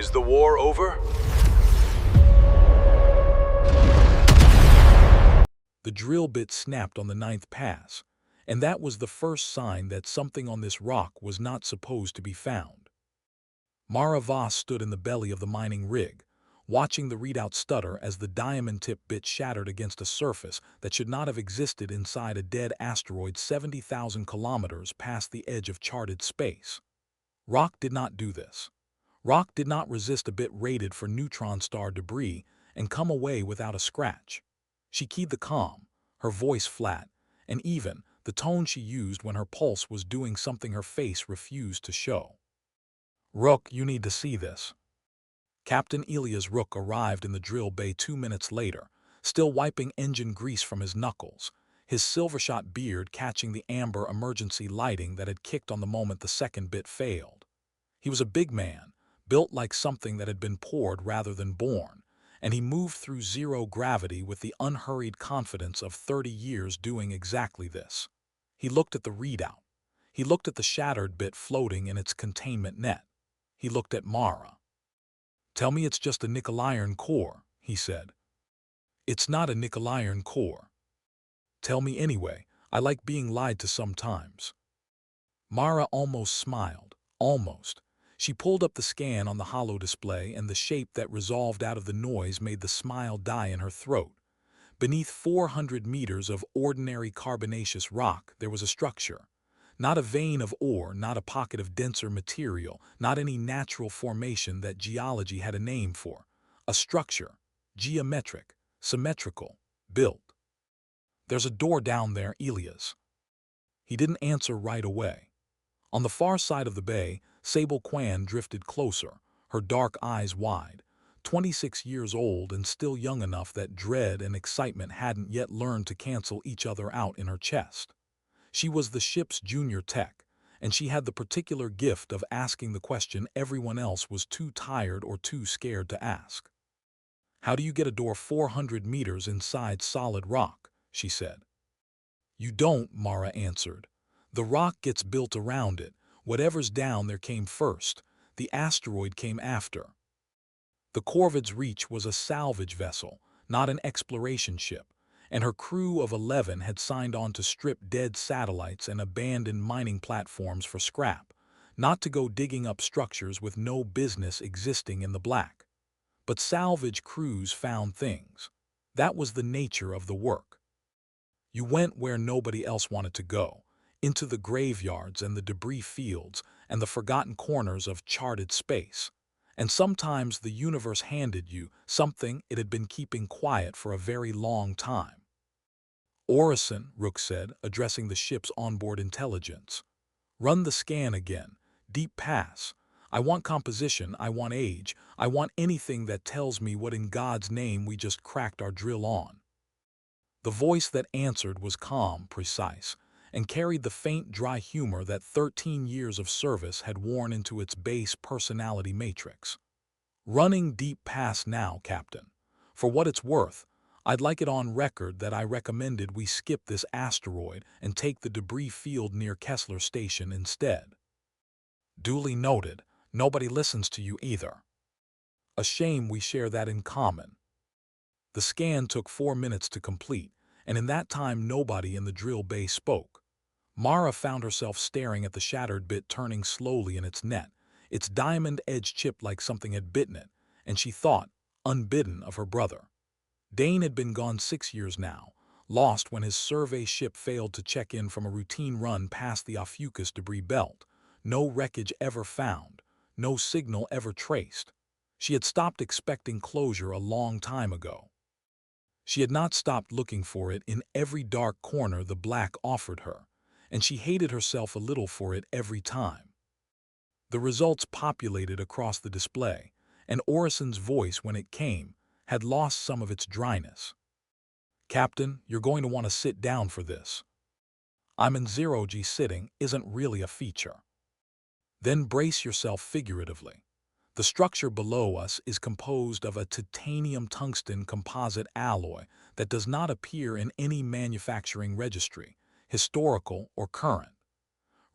Is the war over? The drill bit snapped on the ninth pass, and that was the first sign that something on this rock was not supposed to be found. Mara Voss stood in the belly of the mining rig, watching the readout stutter as the diamond-tipped bit shattered against a surface that should not have existed inside a dead asteroid 70,000 kilometers past the edge of charted space. Rock did not do this. Rock did not resist a bit rated for neutron star debris and come away without a scratch. She keyed the calm, her voice flat, and even the tone she used when her pulse was doing something her face refused to show. "Rook, you need to see this." Captain Elias Rook arrived in the drill bay 2 minutes later, still wiping engine grease from his knuckles, his silver-shot beard catching the amber emergency lighting that had kicked on the moment the second bit failed. He was a big man, built like something that had been poured rather than born, and he moved through zero gravity with the unhurried confidence of 30 years doing exactly this. He looked at the readout. He looked at the shattered bit floating in its containment net. He looked at Mara. "Tell me it's just a nickel iron core," he said. "It's not a nickel iron core." "Tell me anyway, I like being lied to sometimes." Mara almost smiled, almost. She pulled up the scan on the holo display, and the shape that resolved out of the noise made the smile die in her throat. Beneath 400 meters of ordinary carbonaceous rock, there was a structure. Not a vein of ore, not a pocket of denser material, not any natural formation that geology had a name for. A structure, geometric, symmetrical, built. "There's a door down there, Elias." He didn't answer right away. On the far side of the bay, Sable Quan drifted closer, her dark eyes wide, 26 years old and still young enough that dread and excitement hadn't yet learned to cancel each other out in her chest. She was the ship's junior tech, and she had the particular gift of asking the question everyone else was too tired or too scared to ask. "How do you get a door 400 meters inside solid rock?" she said. "You don't," Mara answered. "The rock gets built around it. Whatever's down there came first. The asteroid came after." The Corvid's Reach was a salvage vessel, not an exploration ship, and her crew of 11 had signed on to strip dead satellites and abandoned mining platforms for scrap, not to go digging up structures with no business existing in the black. But salvage crews found things. That was the nature of the work. You went where nobody else wanted to go, into the graveyards and the debris fields and the forgotten corners of charted space. And sometimes the universe handed you something it had been keeping quiet for a very long time. "Orison," Rook said, addressing the ship's onboard intelligence. "Run the scan again. Deep pass. I want composition, I want age, I want anything that tells me what in God's name we just cracked our drill on." The voice that answered was calm, precise, and carried the faint, dry humor that 13 years of service had worn into its base personality matrix. "Running deep pass now, Captain. For what it's worth, I'd like it on record that I recommended we skip this asteroid and take the debris field near Kessler Station instead." "Duly noted. Nobody listens to you either." "A shame we share that in common." The scan took 4 minutes to complete, and in that time nobody in the drill bay spoke. Mara found herself staring at the shattered bit turning slowly in its net, its diamond edge chipped like something had bitten it, and she thought, unbidden, of her brother. Dane had been gone 6 years now, lost when his survey ship failed to check in from a routine run past the Awakens debris belt. No wreckage ever found, no signal ever traced. She had stopped expecting closure a long time ago. She had not stopped looking for it in every dark corner the black offered her, and she hated herself a little for it every time. The results populated across the display, and Orison's voice, when it came, had lost some of its dryness. "Captain, you're going to want to sit down for this. I'm in zero-G. Sitting isn't really a feature." "Then brace yourself figuratively. The structure below us is composed of a titanium-tungsten composite alloy that does not appear in any manufacturing registry, historical or current.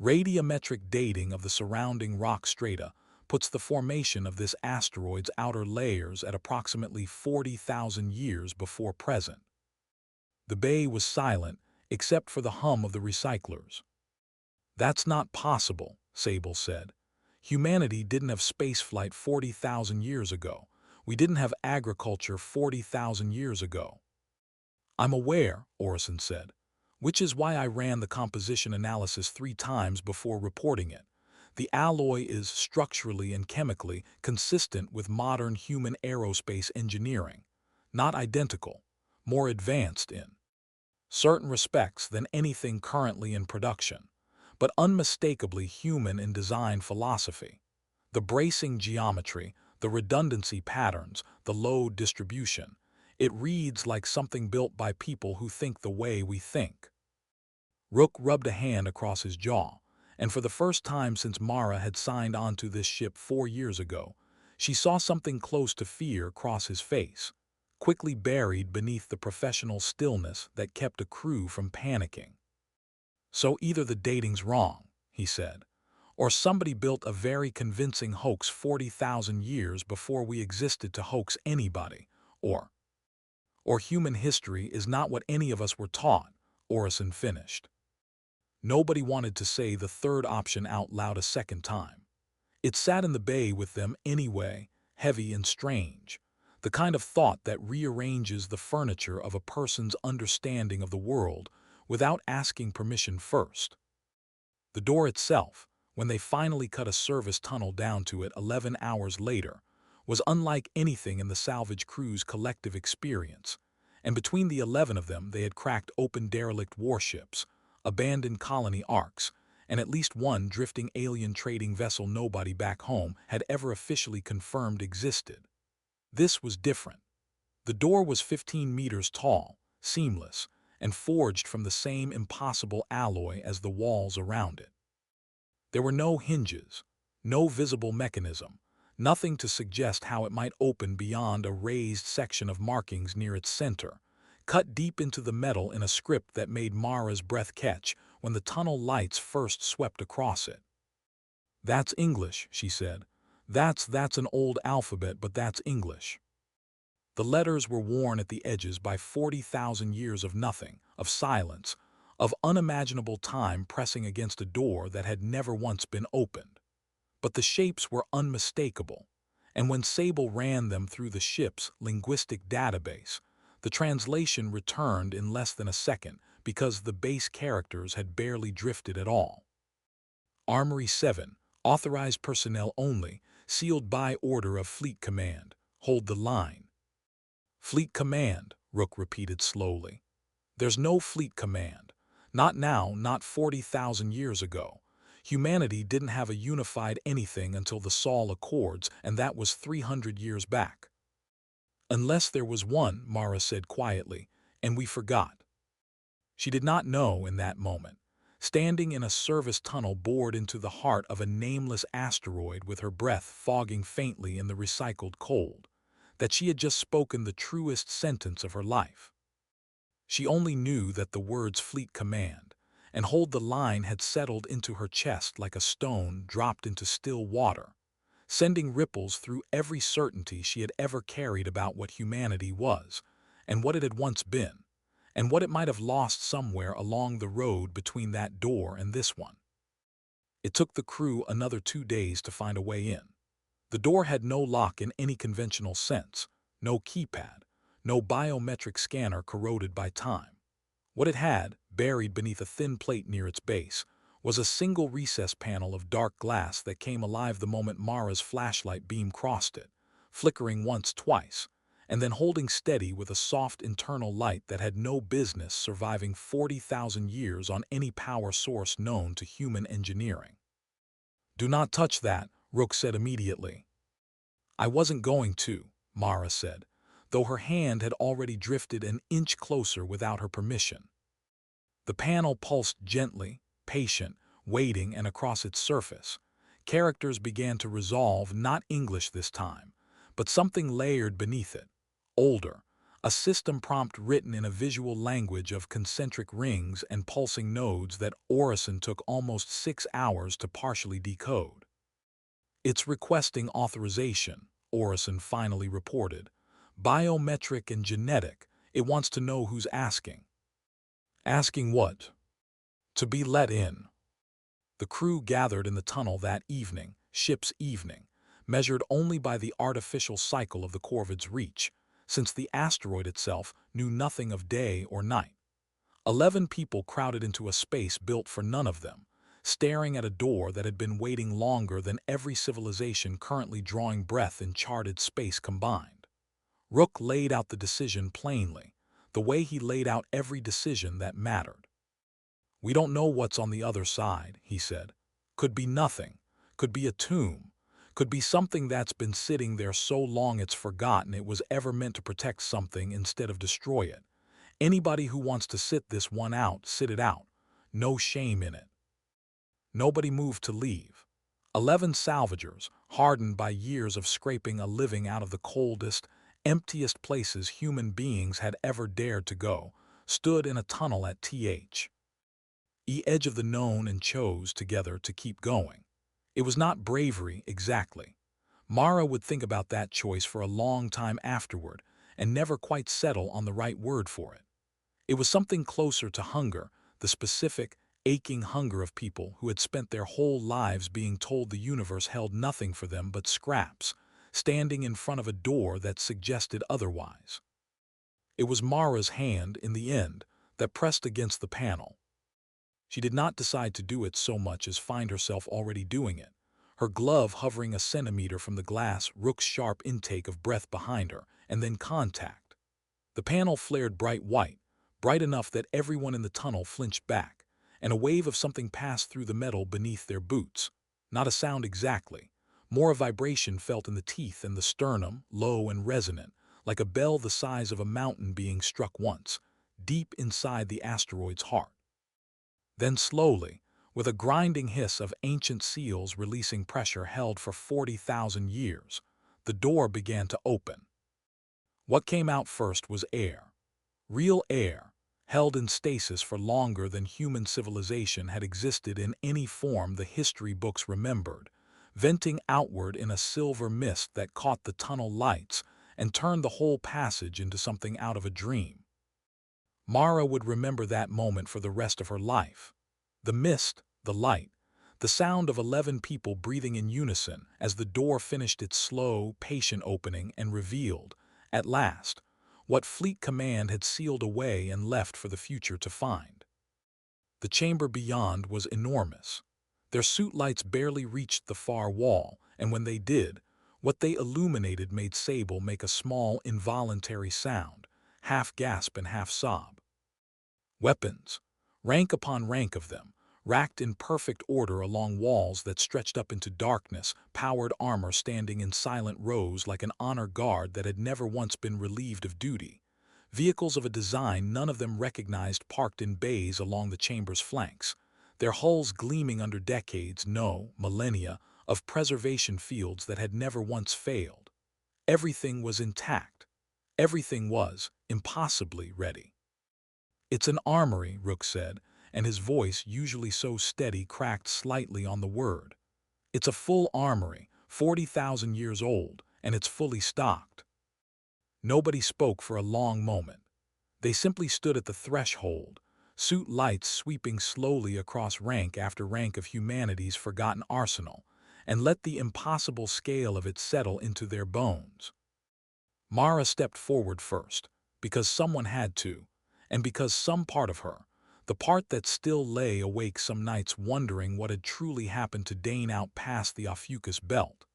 Radiometric dating of the surrounding rock strata puts the formation of this asteroid's outer layers at approximately 40,000 years before present. The bay was silent, except for the hum of the recyclers. "That's not possible," Sable said. "Humanity didn't have spaceflight 40,000 years ago. We didn't have agriculture 40,000 years ago." "I'm aware," Orison said, "which is why I ran the composition analysis 3 times before reporting it. The alloy is structurally and chemically consistent with modern human aerospace engineering. Not identical, more advanced in certain respects than anything currently in production, but unmistakably human in design philosophy. The bracing geometry, the redundancy patterns, the load distribution. It reads like something built by people who think the way we think." Rook rubbed a hand across his jaw, and for the first time since Mara had signed onto this ship 4 years ago, she saw something close to fear cross his face, quickly buried beneath the professional stillness that kept a crew from panicking. "So either the dating's wrong," he said, "or somebody built a very convincing hoax 40,000 years before we existed to hoax anybody, or human history is not what any of us were taught," Orison finished. Nobody wanted to say the third option out loud a second time. It sat in the bay with them anyway, heavy and strange, the kind of thought that rearranges the furniture of a person's understanding of the world without asking permission first. The door itself, when they finally cut a service tunnel down to it 11 hours later, was unlike anything in the salvage crew's collective experience, and between the 11 of them they had cracked open derelict warships, abandoned colony arcs, and at least one drifting alien trading vessel nobody back home had ever officially confirmed existed. This was different. The door was 15 meters tall, seamless, and forged from the same impossible alloy as the walls around it. There were no hinges, no visible mechanism, nothing to suggest how it might open beyond a raised section of markings near its center, cut deep into the metal in a script that made Mara's breath catch when the tunnel lights first swept across it. "That's English," she said. That's an old alphabet, but that's English." The letters were worn at the edges by 40,000 years of nothing, of silence, of unimaginable time pressing against a door that had never once been opened. But the shapes were unmistakable, and when Sable ran them through the ship's linguistic database, the translation returned in less than a second because the base characters had barely drifted at all. "Armory 7, authorized personnel only, sealed by order of Fleet Command. Hold the line." "Fleet Command," Rook repeated slowly. "There's no Fleet Command. Not now, not 40,000 years ago. Humanity didn't have a unified anything until the Saul Accords, and that was 300 years back." "Unless there was one," Mara said quietly, "and we forgot." She did not know in that moment, standing in a service tunnel bored into the heart of a nameless asteroid with her breath fogging faintly in the recycled cold, that she had just spoken the truest sentence of her life. She only knew that the words "Fleet Command" and "Hold the line" had settled into her chest like a stone dropped into still water, sending ripples through every certainty she had ever carried about what humanity was, and what it had once been, and what it might have lost somewhere along the road between that door and this one. It took the crew another 2 days to find a way in. The door had no lock in any conventional sense, no keypad, no biometric scanner corroded by time. What it had, buried beneath a thin plate near its base, was a single recessed panel of dark glass that came alive the moment Mara's flashlight beam crossed it, flickering once, twice, and then holding steady with a soft internal light that had no business surviving 40,000 years on any power source known to human engineering. "Do not touch that," Rook said immediately. "I wasn't going to," Mara said, though her hand had already drifted an inch closer without her permission. The panel pulsed gently, patient, waiting, and across its surface, characters began to resolve, not English this time, but something layered beneath it, older, a system prompt written in a visual language of concentric rings and pulsing nodes that Orison took almost 6 hours to partially decode. It's requesting authorization, Orison finally reported. Biometric and genetic. It wants to know who's asking. Asking what? To be let in. The crew gathered in the tunnel that evening, ship's evening, measured only by the artificial cycle of the corvid's reach, since the asteroid itself knew nothing of day or night. 11 people crowded into a space built for none of them, staring at a door that had been waiting longer than every civilization currently drawing breath in charted space combined. Rook laid out the decision plainly, the way he laid out every decision that mattered. "We don't know what's on the other side," he said. "Could be nothing, could be a tomb, could be something that's been sitting there so long it's forgotten it was ever meant to protect something instead of destroy it. Anybody who wants to sit this one out, sit it out. No shame in it." Nobody moved to leave. 11 salvagers, hardened by years of scraping a living out of the coldest, emptiest places human beings had ever dared to go, stood in a tunnel at the edge of the known and chose together to keep going. It was not bravery exactly. Mara would think about that choice for a long time afterward and never quite settle on the right word for it. It was something closer to hunger, the specific, aching hunger of people who had spent their whole lives being told the universe held nothing for them but scraps, standing in front of a door that suggested otherwise. It was Mara's hand, in the end, that pressed against the panel. She did not decide to do it so much as find herself already doing it, her glove hovering a centimeter from the glass, Rook's sharp intake of breath behind her, and then contact. The panel flared bright white, bright enough that everyone in the tunnel flinched back, and a wave of something passed through the metal beneath their boots. Not a sound exactly, more a vibration felt in the teeth and the sternum, low and resonant, like a bell the size of a mountain being struck once, deep inside the asteroid's heart. Then slowly, with a grinding hiss of ancient seals releasing pressure held for 40,000 years, the door began to open. What came out first was air. Real air, held in stasis for longer than human civilization had existed in any form the history books remembered, venting outward in a silver mist that caught the tunnel lights and turned the whole passage into something out of a dream. Mara would remember that moment for the rest of her life. The mist, the light, the sound of 11 people breathing in unison as the door finished its slow, patient opening and revealed, at last, what Fleet Command had sealed away and left for the future to find. The chamber beyond was enormous. Their suit lights barely reached the far wall, and when they did, what they illuminated made Sable make a small, involuntary sound, half gasp and half sob. Weapons, rank upon rank of them, racked in perfect order along walls that stretched up into darkness, powered armor standing in silent rows like an honor guard that had never once been relieved of duty. Vehicles of a design none of them recognized parked in bays along the chamber's flanks, their hulls gleaming under decades, no, millennia, of preservation fields that had never once failed. Everything was intact. Everything was, impossibly, ready. "It's an armory," Rook said, and his voice, usually so steady, cracked slightly on the word. "It's a full armory, 40,000 years old, and it's fully stocked." Nobody spoke for a long moment. They simply stood at the threshold, suit lights sweeping slowly across rank after rank of humanity's forgotten arsenal, and let the impossible scale of it settle into their bones. Mara stepped forward first, because someone had to, and because some part of her, the part that still lay awake some nights wondering what had truly happened to Dane out past the Ophiuchus belt,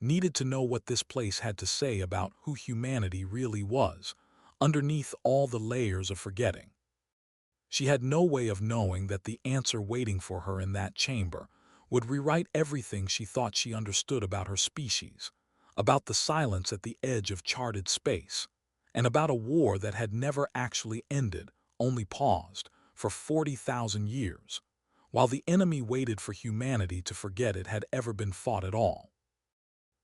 needed to know what this place had to say about who humanity really was, underneath all the layers of forgetting. She had no way of knowing that the answer waiting for her in that chamber would rewrite everything she thought she understood about her species, about the silence at the edge of charted space, and about a war that had never actually ended, only paused, for 40,000 years, while the enemy waited for humanity to forget it had ever been fought at all.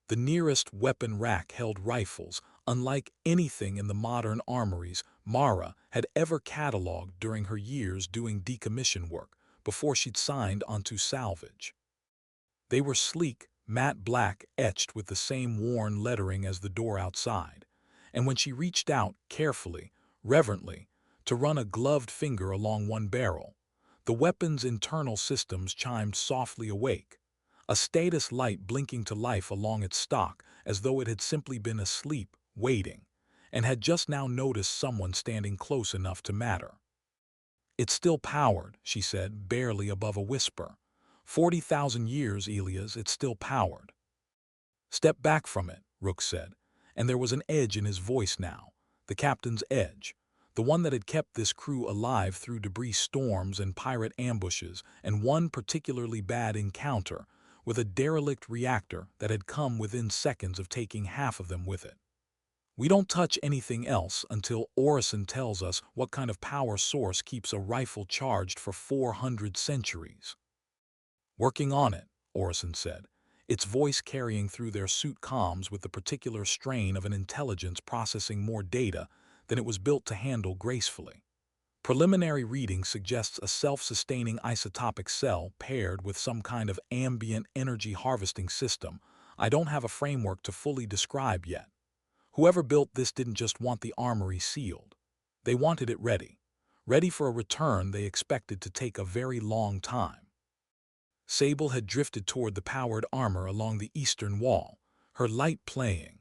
The nearest weapon rack held rifles, unlike anything in the modern armories Mara had ever cataloged during her years doing decommission work before she'd signed onto salvage. They were sleek, matte black etched with the same worn lettering as the door outside, and when she reached out carefully, reverently, to run a gloved finger along one barrel, the weapon's internal systems chimed softly awake, a status light blinking to life along its stock as though it had simply been asleep, waiting, and had just now noticed someone standing close enough to matter. "It's still powered," she said, barely above a whisper. 40,000 years, Elias, it's still powered." "Step back from it," Rook said, and there was an edge in his voice now, the captain's edge, the one that had kept this crew alive through debris storms and pirate ambushes and one particularly bad encounter with a derelict reactor that had come within seconds of taking half of them with it. "We don't touch anything else until Orison tells us what kind of power source keeps a rifle charged for 400 centuries." "Working on it," Orison said, its voice carrying through their suit comms with the particular strain of an intelligence processing more data than it was built to handle gracefully. "Preliminary reading suggests a self-sustaining isotopic cell paired with some kind of ambient energy harvesting system I don't have a framework to fully describe yet. Whoever built this didn't just want the armory sealed. They wanted it ready. Ready for a return they expected to take a very long time." Sable had drifted toward the powered armor along the eastern wall, her light playing.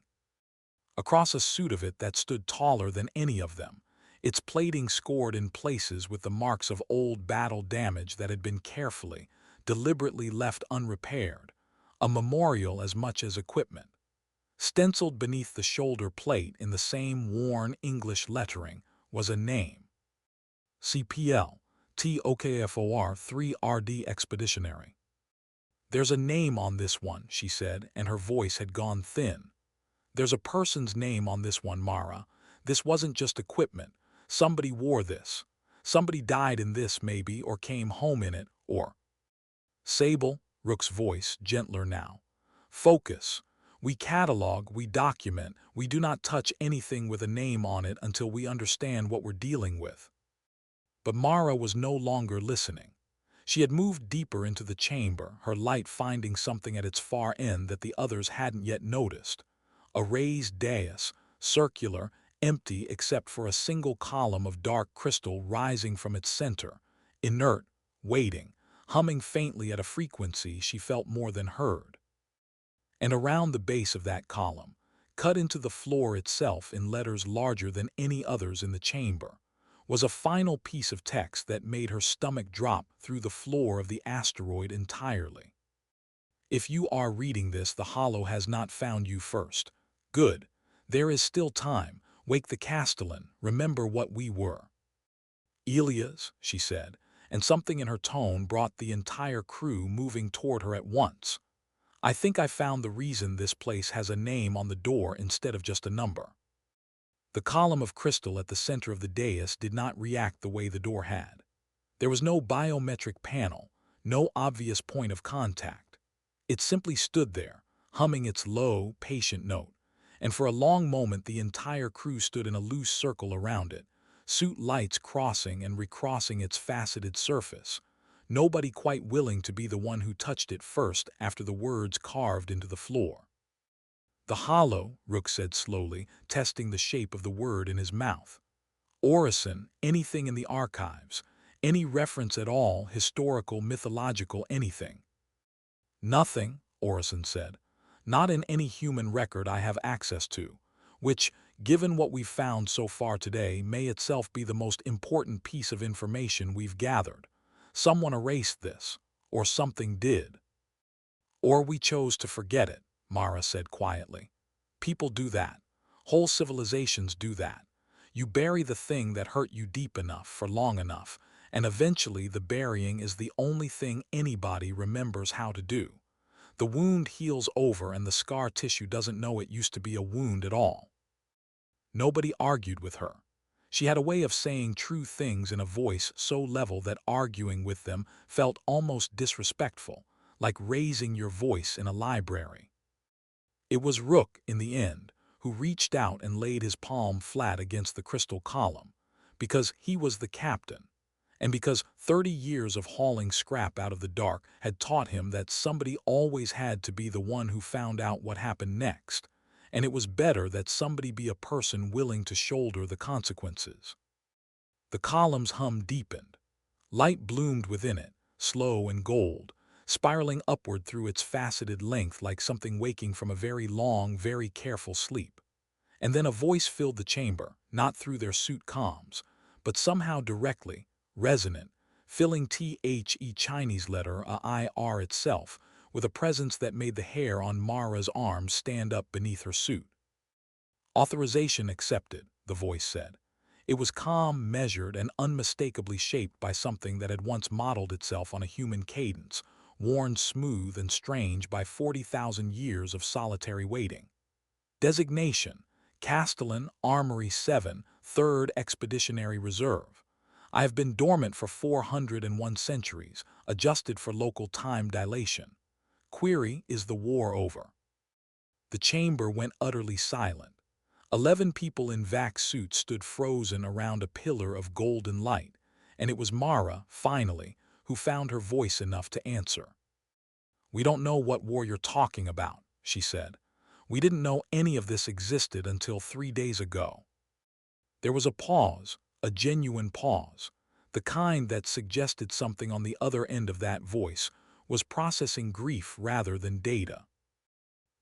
Across a suit of it that stood taller than any of them, its plating scored in places with the marks of old battle damage that had been carefully, deliberately left unrepaired, a memorial as much as equipment. Stenciled beneath the shoulder plate in the same worn English lettering was a name. CPL, TOKFOR 3RD Expeditionary. "There's a name on this one," she said, and her voice had gone thin. "There's a person's name on this one, Mara. This wasn't just equipment. Somebody wore this. Somebody died in this, maybe, or came home in it, or—" "Sable," Rook's voice, gentler now. "Focus. We catalog, we document, we do not touch anything with a name on it until we understand what we're dealing with." But Mara was no longer listening. She had moved deeper into the chamber, her light finding something at its far end that the others hadn't yet noticed. A raised dais, circular, empty except for a single column of dark crystal rising from its center, inert, waiting, humming faintly at a frequency she felt more than heard. And around the base of that column, cut into the floor itself in letters larger than any others in the chamber, was a final piece of text that made her stomach drop through the floor of the asteroid entirely. "If you are reading this, the Hollow has not found you first. Good. There is still time. Wake the Castellan. Remember what we were." "Elias," she said, and something in her tone brought the entire crew moving toward her at once. "I think I found the reason this place has a name on the door instead of just a number." The column of crystal at the center of the dais did not react the way the door had. There was no biometric panel, no obvious point of contact. It simply stood there, humming its low, patient note, and for a long moment the entire crew stood in a loose circle around it, suit lights crossing and recrossing its faceted surface, nobody quite willing to be the one who touched it first after the words carved into the floor. "The Hollow," Rook said slowly, testing the shape of the word in his mouth. "Orison, anything in the archives, any reference at all, historical, mythological, anything." "Nothing," Orison said. "Not in any human record I have access to, which, given what we've found so far today, may itself be the most important piece of information we've gathered. Someone erased this, or something did. Or we chose to forget it," Mara said quietly. "People do that. Whole civilizations do that. You bury the thing that hurt you deep enough for long enough, and eventually the burying is the only thing anybody remembers how to do. The wound heals over and the scar tissue doesn't know it used to be a wound at all." Nobody argued with her. She had a way of saying true things in a voice so level that arguing with them felt almost disrespectful, like raising your voice in a library. It was Rook, in the end, who reached out and laid his palm flat against the crystal column, because he was the captain, And because 30 years of hauling scrap out of the dark had taught him that somebody always had to be the one who found out what happened next, and it was better that somebody be a person willing to shoulder the consequences. The column's hum deepened. Light bloomed within it, slow and gold, spiraling upward through its faceted length like something waking from a very long, very careful sleep. And then a voice filled the chamber, not through their suit comms, but somehow directly, resonant, filling THE Chinese letter IR itself, with a presence that made the hair on Mara's arms stand up beneath her suit. Authorization accepted, the voice said. It was calm, measured, and unmistakably shaped by something that had once modeled itself on a human cadence, worn smooth and strange by 40,000 years of solitary waiting. Designation: Castellan, Armory 7, 3rd Expeditionary Reserve. I have been dormant for 401 centuries, adjusted for local time dilation. Query: is the war over? The chamber went utterly silent. 11 people in vac suits stood frozen around a pillar of golden light, and it was Mara, finally, who found her voice enough to answer. "We don't know what war you're talking about," she said. "We didn't know any of this existed until 3 days ago." There was a pause, a genuine pause, the kind that suggested something on the other end of that voice was processing grief rather than data.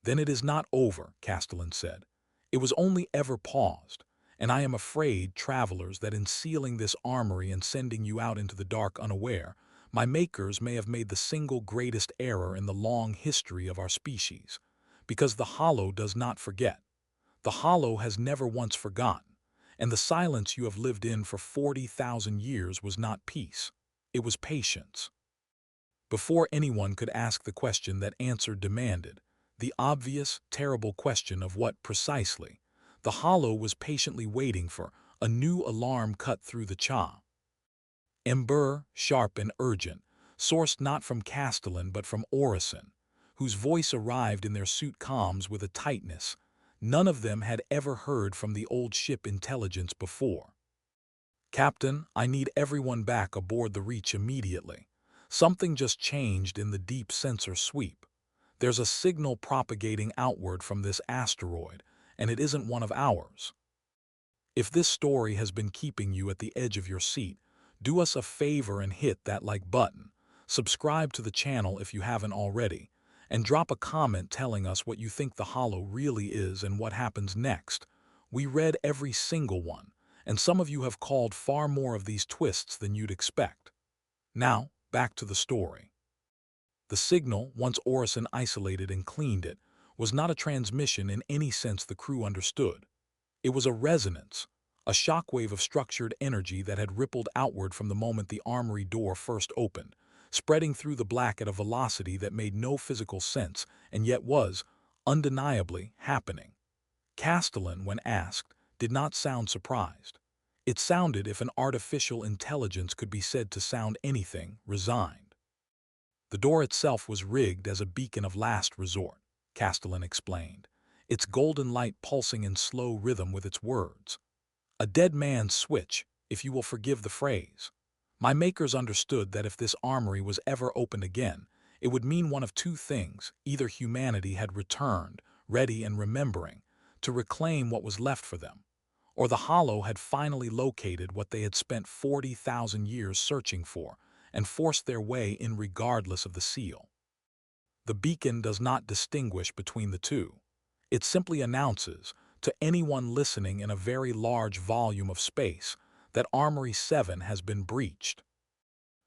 "Then it is not over," Castellan said. "It was only ever paused, and I am afraid, travelers, that in sealing this armory and sending you out into the dark unaware, my makers may have made the single greatest error in the long history of our species. Because the Hollow does not forget. The Hollow has never once forgotten, and the silence you have lived in for 40,000 years was not peace. It was patience." Before anyone could ask the question that answer demanded, the obvious, terrible question of what precisely, the Hollow was patiently waiting for, a new alarm cut through the cha. Ember, sharp and urgent, sourced not from Castellan but from Orison, whose voice arrived in their suit comms with a tightness none of them had ever heard from the old ship intelligence before. "Captain, I need everyone back aboard the Reach immediately. Something just changed in the deep sensor sweep. There's a signal propagating outward from this asteroid, and it isn't one of ours." If this story has been keeping you at the edge of your seat, do us a favor and hit that like button, subscribe to the channel if you haven't already, and drop a comment telling us what you think the Hollow really is and what happens next. We read every single one, and some of you have called far more of these twists than you'd expect. Now, back to the story. The signal, once Orison isolated and cleaned it, was not a transmission in any sense the crew understood. It was a resonance, a shockwave of structured energy that had rippled outward from the moment the armory door first opened, spreading through the black at a velocity that made no physical sense and yet was, undeniably, happening. Castellan, when asked, did not sound surprised. It sounded, if an artificial intelligence could be said to sound anything, resigned. "The door itself was rigged as a beacon of last resort," Castellan explained, its golden light pulsing in slow rhythm with its words. "A dead man's switch, if you will forgive the phrase. My makers understood that if this armory was ever opened again, it would mean one of two things: either humanity had returned, ready and remembering, to reclaim what was left for them, or the Hollow had finally located what they had spent 40,000 years searching for and forced their way in regardless of the seal. The beacon does not distinguish between the two. It simply announces, to anyone listening in a very large volume of space, that Armory 7 has been breached.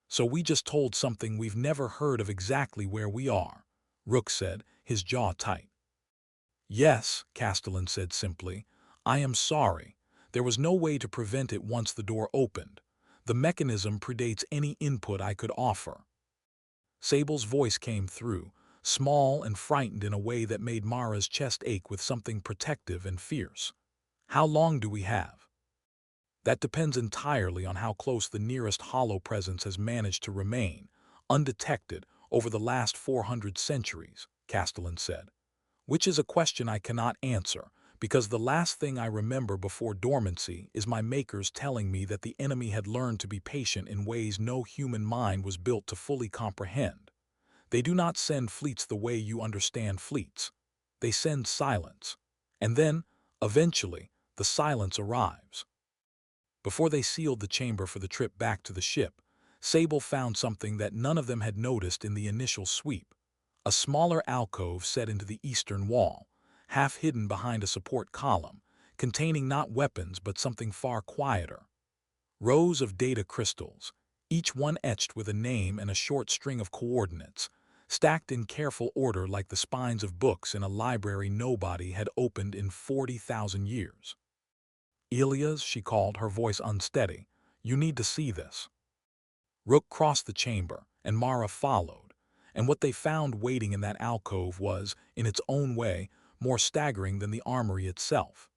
So we just told something we've never heard of exactly where we are," Rook said, his jaw tight. "Yes," Castellan said simply. "I am sorry. There was no way to prevent it once the door opened. The mechanism predates any input I could offer." Sable's voice came through, small and frightened in a way that made Mara's chest ache with something protective and fierce. "How long do we have?" "That depends entirely on how close the nearest Hollow presence has managed to remain, undetected, over the last 400 centuries," Castellan said. "Which is a question I cannot answer, because the last thing I remember before dormancy is my makers telling me that the enemy had learned to be patient in ways no human mind was built to fully comprehend. They do not send fleets the way you understand fleets. They send silence. And then, eventually, the silence arrives. Before they sealed the chamber for the trip back to the ship, Sable found something that none of them had noticed in the initial sweep. A smaller alcove set into the eastern wall, half hidden behind a support column, containing not weapons but something far quieter. Rows of data crystals, each one etched with a name and a short string of coordinates, stacked in careful order like the spines of books in a library nobody had opened in 40,000 years. "Elias," she called, her voice unsteady, "you need to see this." Rook crossed the chamber, and Mara followed, and what they found waiting in that alcove was, in its own way, more staggering than the armory itself.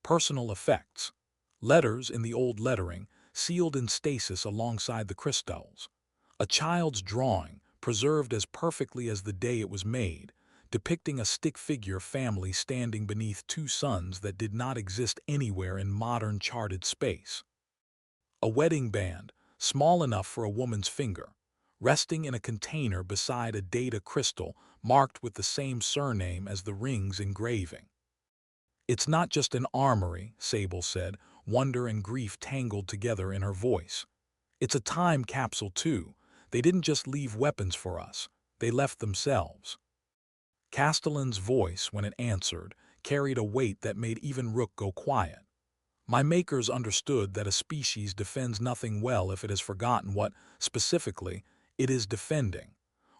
Personal effects. Letters in the old lettering, sealed in stasis alongside the crystals. A child's drawing, preserved as perfectly as the day it was made, depicting a stick figure family standing beneath two suns that did not exist anywhere in modern charted space. A wedding band, small enough for a woman's finger, resting in a container beside a data crystal marked with the same surname as the ring's engraving. "It's not just an armory," Sable said, wonder and grief tangled together in her voice. "It's a time capsule, too. They didn't just leave weapons for us. They left themselves." Castellan's voice, when it answered, carried a weight that made even Rook go quiet. "My makers understood that a species defends nothing well if it has forgotten what, specifically, it is defending.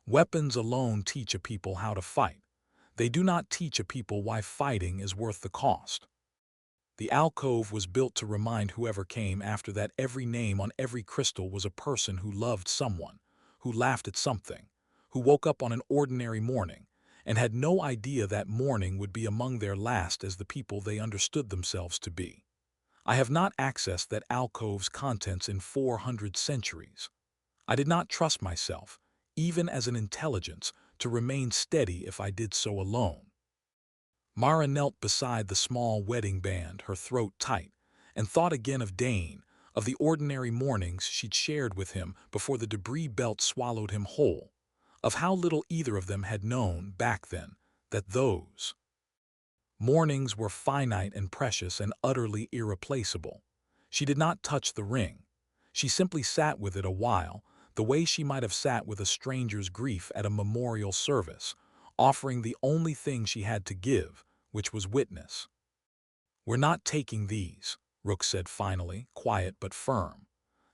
Weapons alone teach a people how to fight. They do not teach a people why fighting is worth the cost." The alcove was built to remind whoever came after that every name on every crystal was a person who loved someone, who laughed at something, who woke up on an ordinary morning, and had no idea that morning would be among their last as the people they understood themselves to be. I have not accessed that alcove's contents in 400 centuries. I did not trust myself, even as an intelligence, to remain steady if I did so alone. Mara knelt beside the small wedding band, her throat tight, and thought again of Dane, of the ordinary mornings she'd shared with him before the debris belt swallowed him whole, of how little either of them had known, back then, that those mornings were finite and precious and utterly irreplaceable. She did not touch the ring. She simply sat with it a while, the way she might have sat with a stranger's grief at a memorial service, offering the only thing she had to give, which was witness. "We're not taking these," Rook said finally, quiet but firm.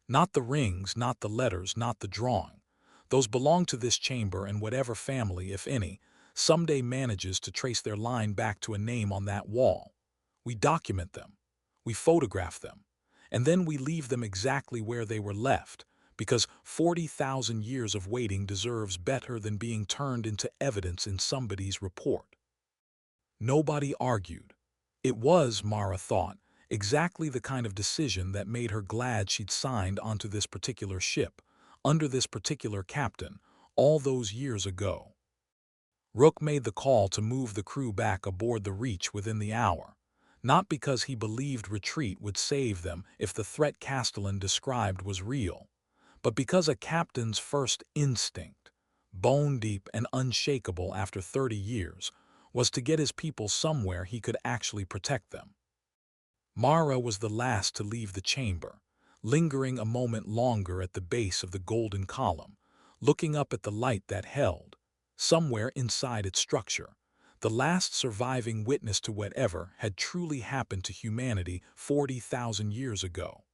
"Not the rings, not the letters, not the drawing. Those belong to this chamber and whatever family, if any, someday manages to trace their line back to a name on that wall. We document them. We photograph them. And then we leave them exactly where they were left, because 40,000 years of waiting deserves better than being turned into evidence in somebody's report." Nobody argued. It was, Mara thought, exactly the kind of decision that made her glad she'd signed onto this particular ship, under this particular captain, all those years ago. Rook made the call to move the crew back aboard the Reach within the hour, not because he believed retreat would save them if the threat Castellan described was real, but because a captain's first instinct, bone-deep and unshakable after 30 years, was to get his people somewhere he could actually protect them. Mara was the last to leave the chamber, lingering a moment longer at the base of the golden column, looking up at the light that held, somewhere inside its structure, the last surviving witness to whatever had truly happened to humanity 40,000 years ago.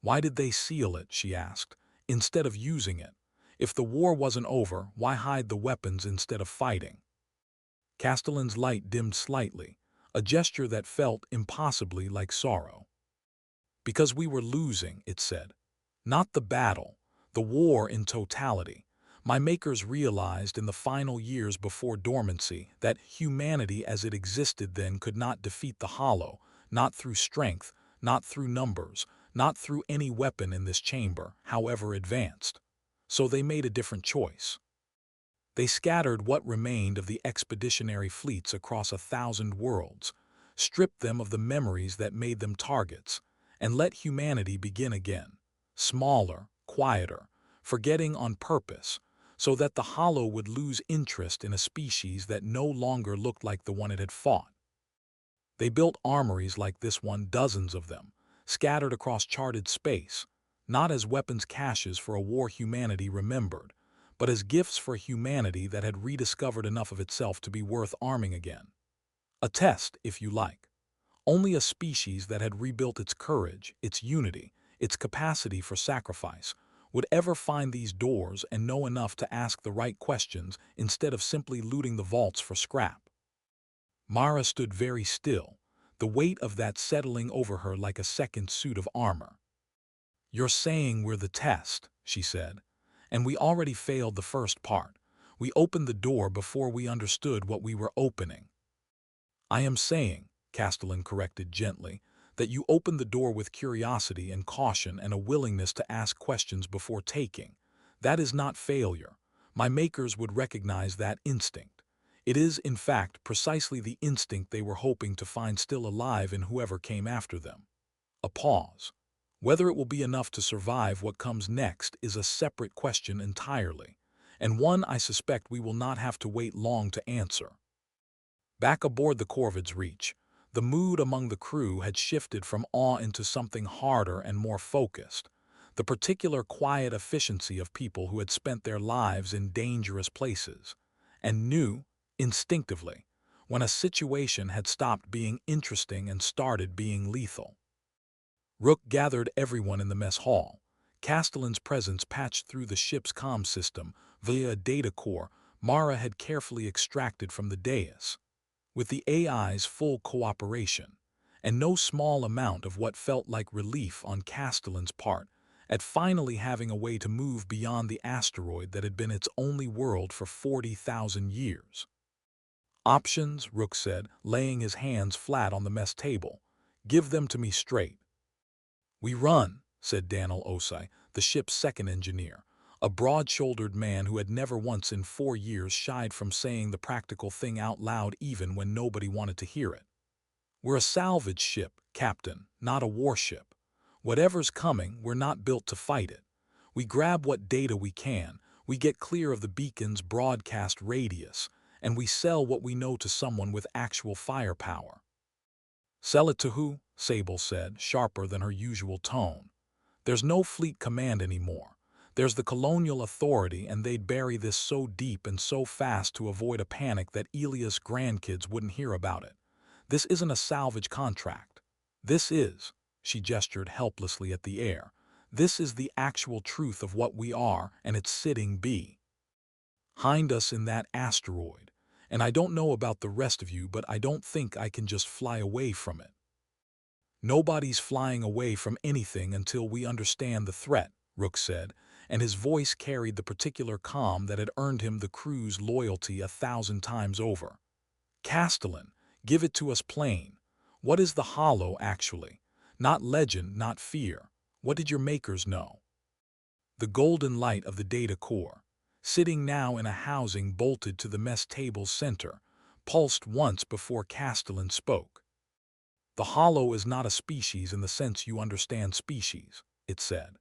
"Why did they seal it?" she asked, "instead of using it? If the war wasn't over, why hide the weapons instead of fighting?" Castellan's light dimmed slightly, a gesture that felt impossibly like sorrow. "Because we were losing," it said. "Not the battle, the war in totality. My makers realized in the final years before dormancy that humanity as it existed then could not defeat the Hollow, not through strength, not through numbers, not through any weapon in this chamber, however advanced. So they made a different choice. They scattered what remained of the expeditionary fleets across 1,000 worlds, strip them of the memories that made them targets, and let humanity begin again, smaller, quieter, forgetting on purpose, so that the Hollow would lose interest in a species that no longer looked like the one it had fought. They built armories like this one, dozens of them, scattered across charted space, not as weapons caches for a war humanity remembered, but as gifts for humanity that had rediscovered enough of itself to be worth arming again. A test, if you like. Only a species that had rebuilt its courage, its unity, its capacity for sacrifice, would ever find these doors and know enough to ask the right questions instead of simply looting the vaults for scrap. Mara stood very still, the weight of that settling over her like a second suit of armor. "You're saying we're the test," she said, "and we already failed the first part. We opened the door before we understood what we were opening." "I am saying," Castellan corrected gently, "that you opened the door with curiosity and caution and a willingness to ask questions before taking. That is not failure. My makers would recognize that instinct. It is, in fact, precisely the instinct they were hoping to find still alive in whoever came after them." A pause. "Whether it will be enough to survive what comes next is a separate question entirely, and one I suspect we will not have to wait long to answer." Back aboard the Corvid's Reach, the mood among the crew had shifted from awe into something harder and more focused, the particular quiet efficiency of people who had spent their lives in dangerous places, and knew, instinctively, when a situation had stopped being interesting and started being lethal. Rook gathered everyone in the mess hall. Castellan's presence patched through the ship's comm system via a data core Mara had carefully extracted from the dais. With the AI's full cooperation, and no small amount of what felt like relief on Castellan's part at finally having a way to move beyond the asteroid that had been its only world for 40,000 years. "Options," Rook said, laying his hands flat on the mess table. "Give them to me straight." "We run," said Daniel Osai, the ship's second engineer, a broad-shouldered man who had never once in 4 years shied from saying the practical thing out loud even when nobody wanted to hear it. "We're a salvage ship, Captain, not a warship. Whatever's coming, we're not built to fight it. We grab what data we can, we get clear of the beacon's broadcast radius, and we sell what we know to someone with actual firepower." "Sell it to who?" Sable said, sharper than her usual tone. "There's no fleet command anymore. There's the colonial authority, and they'd bury this so deep and so fast to avoid a panic that Elia's grandkids wouldn't hear about it. This isn't a salvage contract. This is," she gestured helplessly at the air, "this is the actual truth of what we are, and it's sitting behind us in that asteroid. And I don't know about the rest of you, but I don't think I can just fly away from it." "Nobody's flying away from anything until we understand the threat," Rook said, and his voice carried the particular calm that had earned him the crew's loyalty 1,000 times over. "Castellan, give it to us plain. What is the Hollow, actually? Not legend, not fear. What did your makers know?" The golden light of the data core, sitting now in a housing bolted to the mess table's center, pulsed once before Castellan spoke. "The Hollow is not a species in the sense you understand species," it said.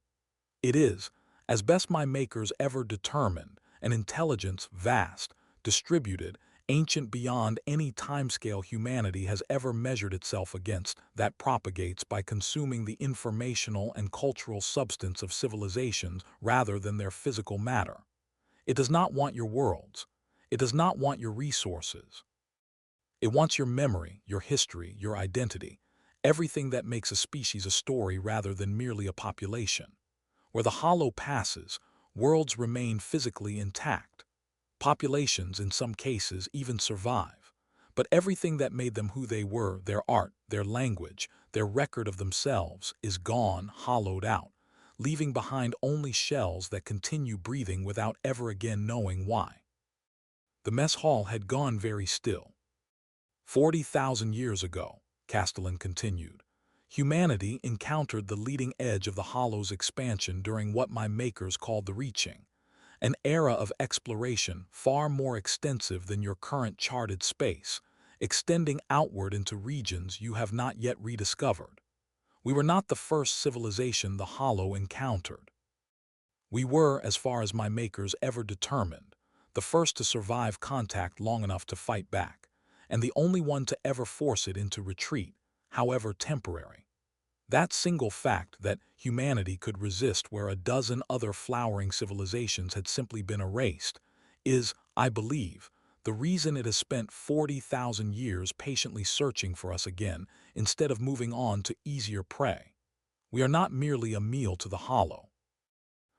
"It is, as best my makers ever determined, an intelligence vast, distributed, ancient beyond any timescale humanity has ever measured itself against, that propagates by consuming the informational and cultural substance of civilizations rather than their physical matter. It does not want your worlds. It does not want your resources. It wants your memory, your history, your identity, everything that makes a species a story rather than merely a population. Where the Hollow passes, worlds remain physically intact. Populations, in some cases, even survive. But everything that made them who they were, their art, their language, their record of themselves, is gone, hollowed out, leaving behind only shells that continue breathing without ever again knowing why." The mess hall had gone very still. 40,000 years ago," Castellan continued, "humanity encountered the leading edge of the Hollow's expansion during what my makers called the Reaching, an era of exploration far more extensive than your current charted space, extending outward into regions you have not yet rediscovered. We were not the first civilization the Hollow encountered. We were, as far as my makers ever determined, the first to survive contact long enough to fight back, and the only one to ever force it into retreat, however temporary. That single fact that humanity could resist where a dozen other flowering civilizations had simply been erased is, I believe, the reason it has spent 40,000 years patiently searching for us again instead of moving on to easier prey. We are not merely a meal to the Hollow.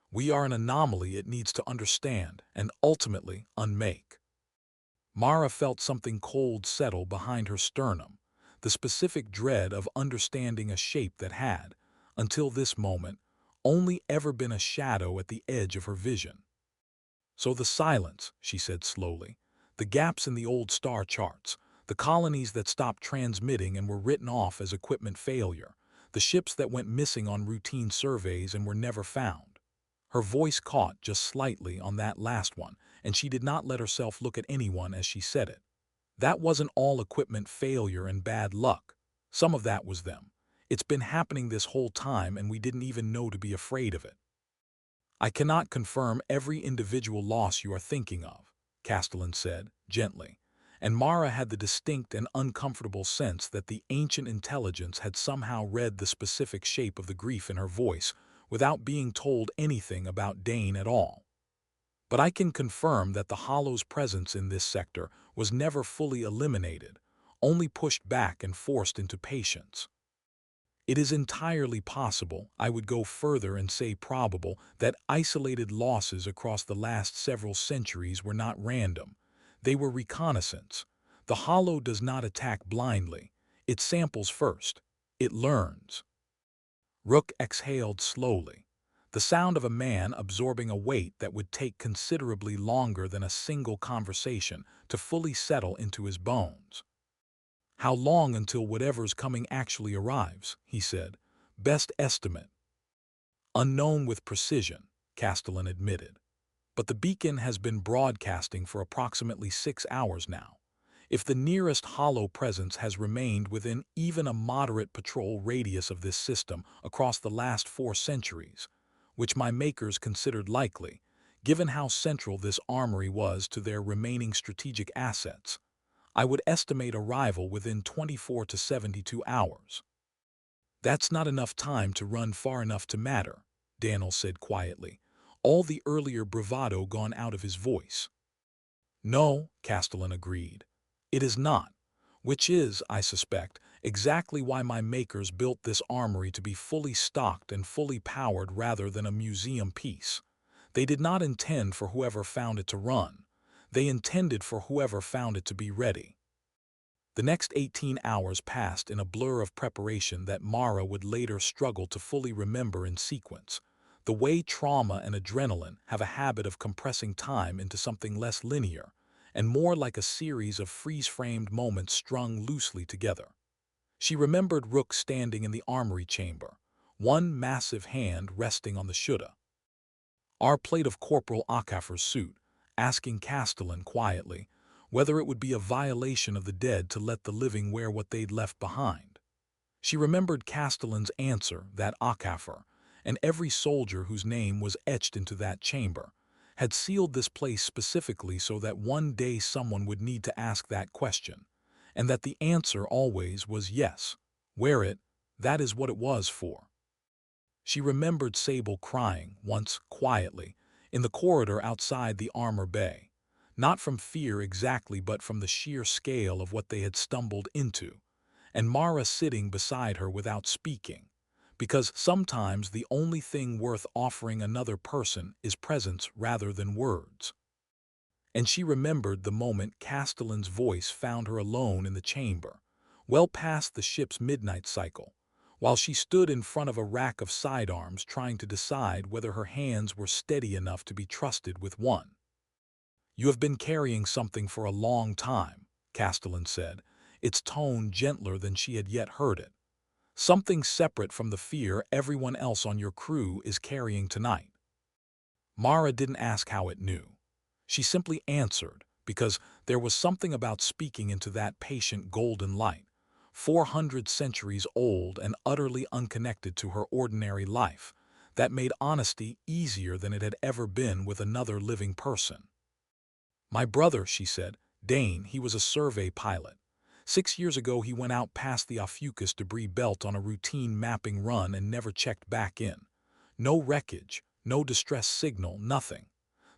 We are an anomaly it needs to understand and ultimately unmake. Mara felt something cold settle behind her sternum, the specific dread of understanding a shape that had, until this moment, only ever been a shadow at the edge of her vision. So the silence, she said slowly, the gaps in the old star charts, the colonies that stopped transmitting and were written off as equipment failure, the ships that went missing on routine surveys and were never found. Her voice caught just slightly on that last one, and she did not let herself look at anyone as she said it. That wasn't all equipment failure and bad luck. Some of that was them. It's been happening this whole time and we didn't even know to be afraid of it. I cannot confirm every individual loss you are thinking of, Castellan said, gently, and Mara had the distinct and uncomfortable sense that the ancient intelligence had somehow read the specific shape of the grief in her voice without being told anything about Dane at all. But I can confirm that the Hollow's presence in this sector was never fully eliminated, only pushed back and forced into patience. It is entirely possible, I would go further and say probable, that isolated losses across the last several centuries were not random. They were reconnaissance. The Hollow does not attack blindly. It samples first. It learns. Rook exhaled slowly, the sound of a man absorbing a weight that would take considerably longer than a single conversation to fully settle into his bones. How long until whatever's coming actually arrives, he said. Best estimate. Unknown with precision, Castellan admitted. But the beacon has been broadcasting for approximately 6 hours now. If the nearest Hollow presence has remained within even a moderate patrol radius of this system across the last 4 centuries, which my makers considered likely, given how central this armory was to their remaining strategic assets, I would estimate arrival within 24 to 72 hours. That's not enough time to run far enough to matter, Daniel said quietly, all the earlier bravado gone out of his voice. No, Castellan agreed. It is not, which is, I suspect, exactly why my makers built this armory to be fully stocked and fully powered rather than a museum piece. They did not intend for whoever found it to run. They intended for whoever found it to be ready. The next 18 hours passed in a blur of preparation that Mara would later struggle to fully remember in sequence, the way trauma and adrenaline have a habit of compressing time into something less linear and more like a series of freeze-framed moments strung loosely together. She remembered Rook standing in the armory chamber, one massive hand resting on the Shuddha. Our plate of Corporal Akafer's suit, asking Castellan quietly whether it would be a violation of the dead to let the living wear what they'd left behind. She remembered Castellan's answer that Akafer, and every soldier whose name was etched into that chamber, had sealed this place specifically so that one day someone would need to ask that question, and that the answer always was yes. Wear it, that is what it was for. She remembered Sable crying, once, quietly, in the corridor outside the armor bay, not from fear exactly but from the sheer scale of what they had stumbled into, and Mara sitting beside her without speaking, because sometimes the only thing worth offering another person is presence rather than words. And she remembered the moment Castellan's voice found her alone in the chamber, well past the ship's midnight cycle, while she stood in front of a rack of sidearms trying to decide whether her hands were steady enough to be trusted with one. You have been carrying something for a long time, Castellan said, its tone gentler than she had yet heard it. Something separate from the fear everyone else on your crew is carrying tonight. Mara didn't ask how it knew. She simply answered, because there was something about speaking into that patient golden light, 400 centuries old and utterly unconnected to her ordinary life, that made honesty easier than it had ever been with another living person. "My brother," she said, "Dane, he was a survey pilot. 6 years ago he went out past the awakens debris belt on a routine mapping run and never checked back in. No wreckage, no distress signal, nothing.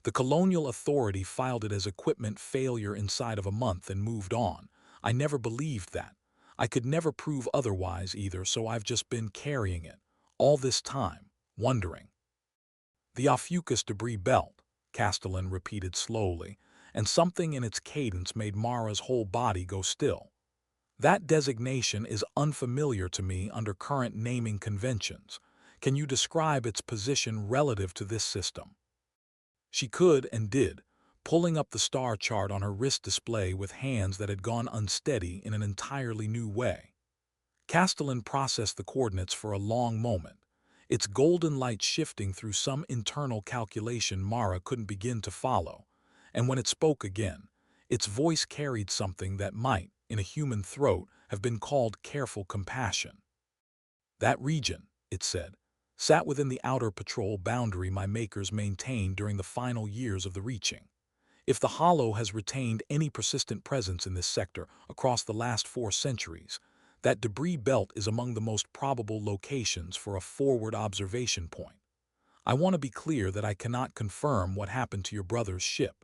The colonial authority filed it as equipment failure inside of a month and moved on. I never believed that. I could never prove otherwise either, so I've just been carrying it, all this time, wondering." "The awakens debris belt," Castellan repeated slowly, and something in its cadence made Mara's whole body go still. "That designation is unfamiliar to me under current naming conventions. Can you describe its position relative to this system?" She could and did, pulling up the star chart on her wrist display with hands that had gone unsteady in an entirely new way. Castellan processed the coordinates for a long moment, its golden light shifting through some internal calculation Mara couldn't begin to follow, and when it spoke again, its voice carried something that might, in a human throat, have been called careful compassion. "That region," it said, "sat within the outer patrol boundary my makers maintained during the final years of the reaching. If the Hollow has retained any persistent presence in this sector across the last 4 centuries, that debris belt is among the most probable locations for a forward observation point. I want to be clear that I cannot confirm what happened to your brother's ship.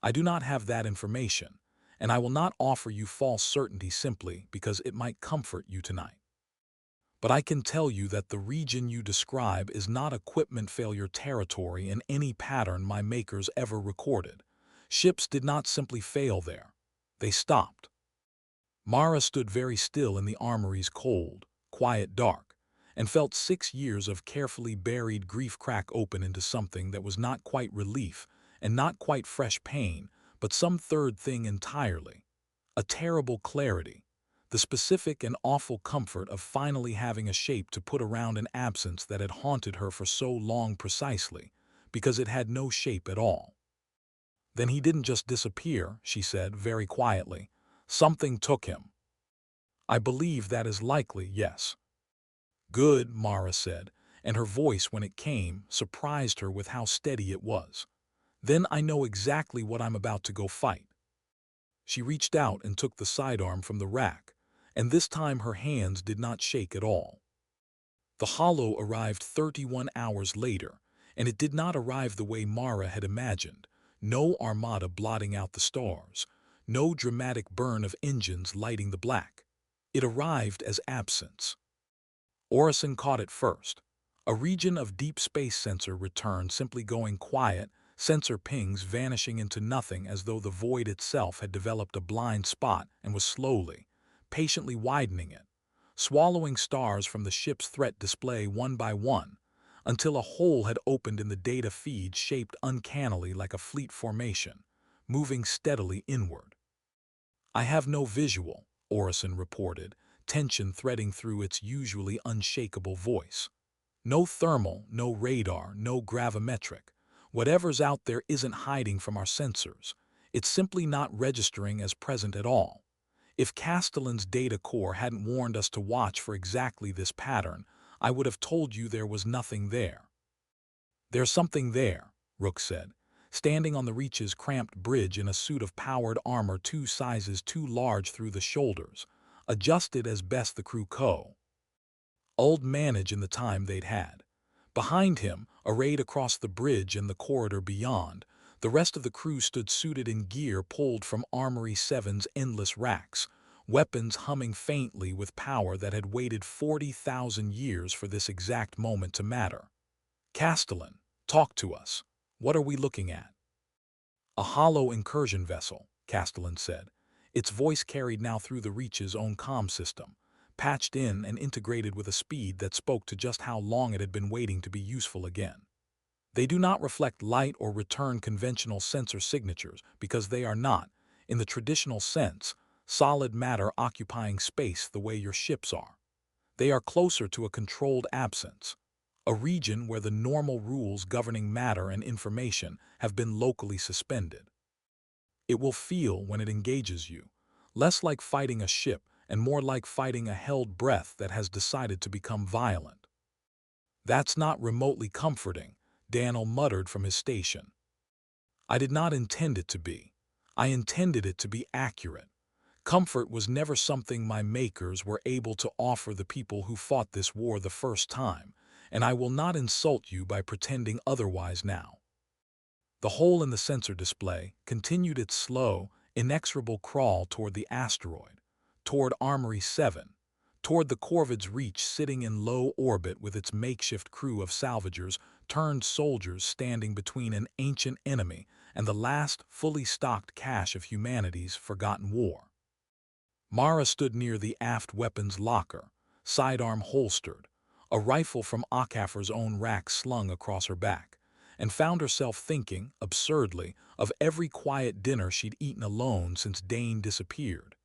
I do not have that information, and I will not offer you false certainty simply because it might comfort you tonight. But I can tell you that the region you describe is not equipment failure territory in any pattern my makers ever recorded. Ships did not simply fail there. They stopped." Mara stood very still in the armory's cold, quiet dark, and felt 6 years of carefully buried grief crack open into something that was not quite relief and not quite fresh pain, but some third thing entirely. A terrible clarity, the specific and awful comfort of finally having a shape to put around an absence that had haunted her for so long precisely, because it had no shape at all. "Then he didn't just disappear," she said very quietly. "Something took him." "I believe that is likely, yes." "Good," Mara said, and her voice, when it came, surprised her with how steady it was. "Then I know exactly what I'm about to go fight." She reached out and took the sidearm from the rack, and this time her hands did not shake at all. The Hollow arrived 31 hours later, and it did not arrive the way Mara had imagined. No armada blotting out the stars, no dramatic burn of engines lighting the black. It arrived as absence. Orison caught it first. A region of deep space sensor return simply going quiet, sensor pings vanishing into nothing as though the void itself had developed a blind spot and was slowly, patiently widening it, swallowing stars from the ship's threat display one by one, until a hole had opened in the data feed shaped uncannily like a fleet formation, moving steadily inward. "I have no visual," Orison reported, tension threading through its usually unshakable voice. "No thermal, no radar, no gravimetric. Whatever's out there isn't hiding from our sensors. It's simply not registering as present at all. If Castellan's data core hadn't warned us to watch for exactly this pattern, I would have told you there was nothing there." "There's something there," Rook said, standing on the Reach's cramped bridge in a suit of powered armor 2 sizes too large through the shoulders, adjusted as best the crew could manage in the time they'd had. Behind him, arrayed across the bridge and the corridor beyond, the rest of the crew stood suited in gear pulled from Armory 7's endless racks, weapons humming faintly with power that had waited 40,000 years for this exact moment to matter. "Castellan, talk to us. What are we looking at?" "A hollow incursion vessel," Castellan said, its voice carried now through the Reach's own comm system, patched in and integrated with a speed that spoke to just how long it had been waiting to be useful again. "They do not reflect light or return conventional sensor signatures because they are not, in the traditional sense, solid matter occupying space the way your ships are. They are closer to a controlled absence, a region where the normal rules governing matter and information have been locally suspended." It will feel when it engages you, less like fighting a ship and more like fighting a held breath that has decided to become violent. That's not remotely comforting, Daniel muttered from his station. I did not intend it to be. I intended it to be accurate. Comfort was never something my makers were able to offer the people who fought this war the first time, and I will not insult you by pretending otherwise now. The hole in the sensor display continued its slow, inexorable crawl toward the asteroid, toward Armory 7, toward the corvid's reach sitting in low orbit with its makeshift crew of salvagers turned soldiers standing between an ancient enemy and the last fully stocked cache of humanity's forgotten war. Mara stood near the aft weapons locker, sidearm holstered, a rifle from Akafar's own rack slung across her back, and found herself thinking, absurdly, of every quiet dinner she'd eaten alone since Dane disappeared.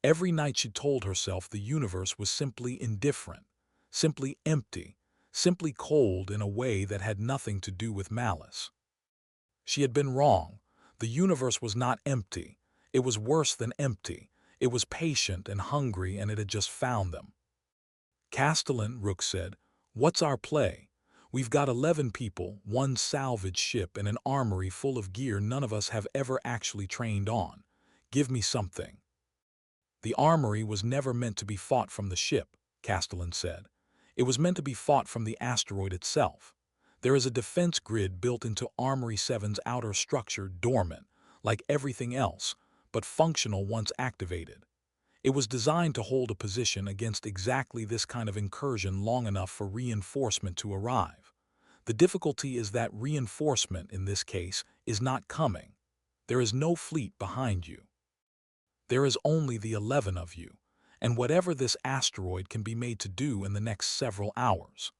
Every night she told herself the universe was simply indifferent, simply empty, simply cold in a way that had nothing to do with malice. She had been wrong. The universe was not empty. It was worse than empty. It was patient and hungry, and it had just found them. Castellan, Rook said, "What's our play? We've got 11 people, one salvage ship, and an armory full of gear none of us have ever actually trained on. Give me something." The armory was never meant to be fought from the ship, Castellan said. It was meant to be fought from the asteroid itself. There is a defense grid built into Armory 7's outer structure, dormant, like everything else, but functional once activated. It was designed to hold a position against exactly this kind of incursion long enough for reinforcement to arrive. The difficulty is that reinforcement, in this case, is not coming. There is no fleet behind you. There is only the 11 of you, and whatever this asteroid can be made to do in the next several hours.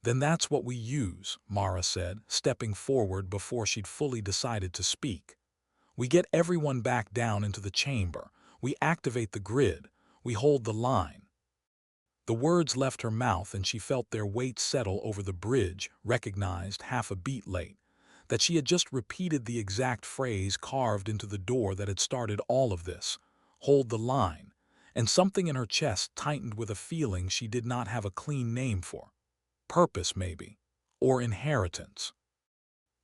Then that's what we use, Mara said, stepping forward before she'd fully decided to speak. We get everyone back down into the chamber. We activate the grid. We hold the line. The words left her mouth and she felt their weight settle over the bridge, recognized, half a beat late, that she had just repeated the exact phrase carved into the door that had started all of this. Hold the line. And something in her chest tightened with a feeling she did not have a clean name for. Purpose, maybe. Or inheritance.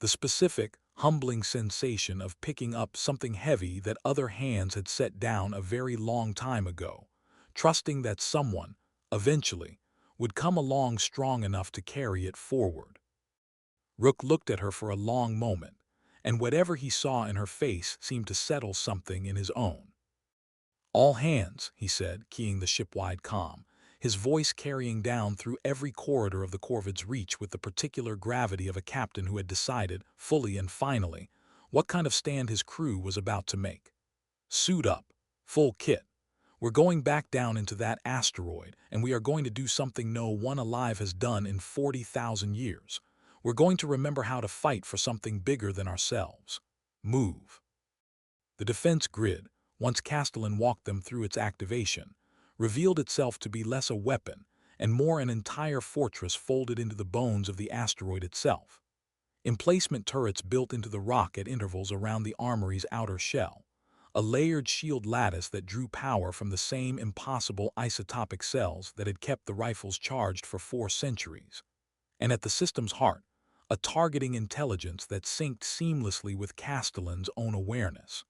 The specific, humbling sensation of picking up something heavy that other hands had set down a very long time ago, trusting that someone, eventually, would come along strong enough to carry it forward. Rook looked at her for a long moment, and whatever he saw in her face seemed to settle something in his own. "All hands," he said, keying the ship-wide comm, his voice carrying down through every corridor of the corvid's reach with the particular gravity of a captain who had decided, fully and finally, what kind of stand his crew was about to make. "Suit up. Full kit. We're going back down into that asteroid, and we are going to do something no one alive has done in 40,000 years. We're going to remember how to fight for something bigger than ourselves. Move." The defense grid, once Castellan walked them through its activation, revealed itself to be less a weapon and more an entire fortress folded into the bones of the asteroid itself. Emplacement turrets built into the rock at intervals around the armory's outer shell, a layered shield lattice that drew power from the same impossible isotopic cells that had kept the rifles charged for 4 centuries. And at the system's heart, a targeting intelligence that synced seamlessly with Castellan's own awareness,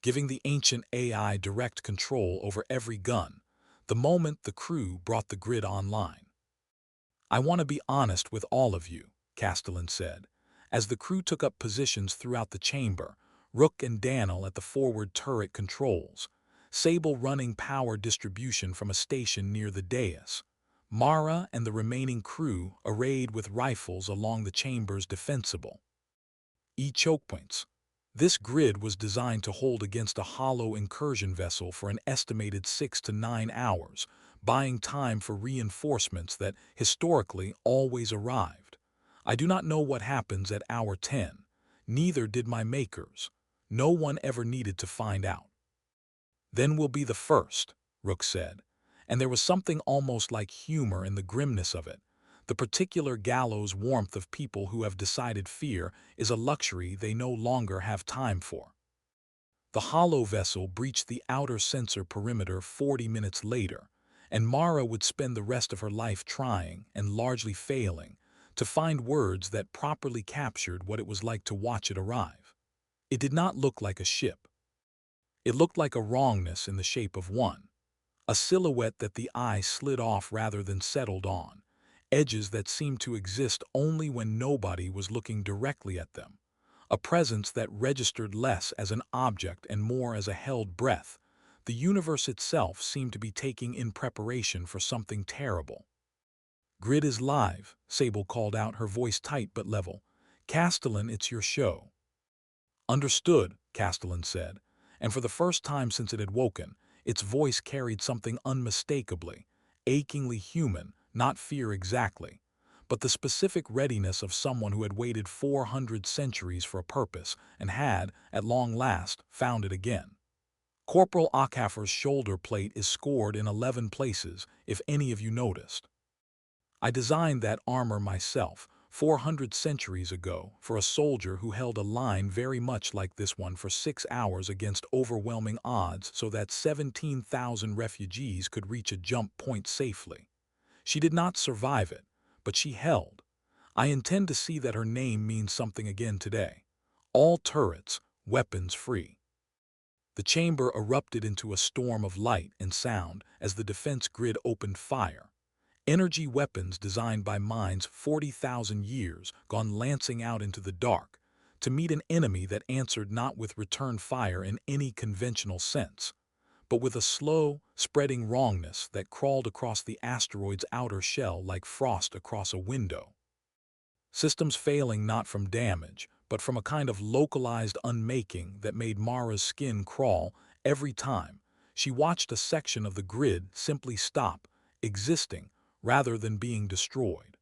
giving the ancient AI direct control over every gun, the moment the crew brought the grid online. "I want to be honest with all of you," Castellan said, as the crew took up positions throughout the chamber, Rook and Daniel at the forward turret controls, Sable running power distribution from a station near the dais, Mara and the remaining crew arrayed with rifles along the chamber's defensible choke points. This grid was designed to hold against a hollow incursion vessel for an estimated 6 to 9 hours, buying time for reinforcements that, historically, always arrived. I do not know what happens at hour 10. Neither did my makers. No one ever needed to find out. "Then we'll be the first," Rook said, and there was something almost like humor in the grimness of it. The particular gallows warmth of people who have decided fear is a luxury they no longer have time for. The hollow vessel breached the outer sensor perimeter 40 minutes later, and Mara would spend the rest of her life trying, and largely failing, to find words that properly captured what it was like to watch it arrive. It did not look like a ship. It looked like a wrongness in the shape of one. A silhouette that the eye slid off rather than settled on, edges that seemed to exist only when nobody was looking directly at them, a presence that registered less as an object and more as a held breath. The universe itself seemed to be taking in preparation for something terrible. "Grid is live," Sable called out, her voice tight but level. "Castellan, it's your show." "Understood," Castellan said, and for the first time since it had woken, its voice carried something unmistakably, achingly human, not fear exactly, but the specific readiness of someone who had waited 400 centuries for a purpose and had, at long last, found it again. "Corporal Akafer's shoulder plate is scored in 11 places, if any of you noticed. I designed that armor myself, 400 centuries ago, for a soldier who held a line very much like this one for 6 hours against overwhelming odds so that 17,000 refugees could reach a jump point safely. She did not survive it, but she held. I intend to see that her name means something again today. All turrets, weapons free." The chamber erupted into a storm of light and sound as the defense grid opened fire. Energy weapons designed by minds 40,000 years gone lancing out into the dark to meet an enemy that answered not with return fire in any conventional sense, but with a slow, spreading wrongness that crawled across the asteroid's outer shell like frost across a window. Systems failing not from damage, but from a kind of localized unmaking that made Mara's skin crawl every time she watched a section of the grid simply stop existing rather than being destroyed.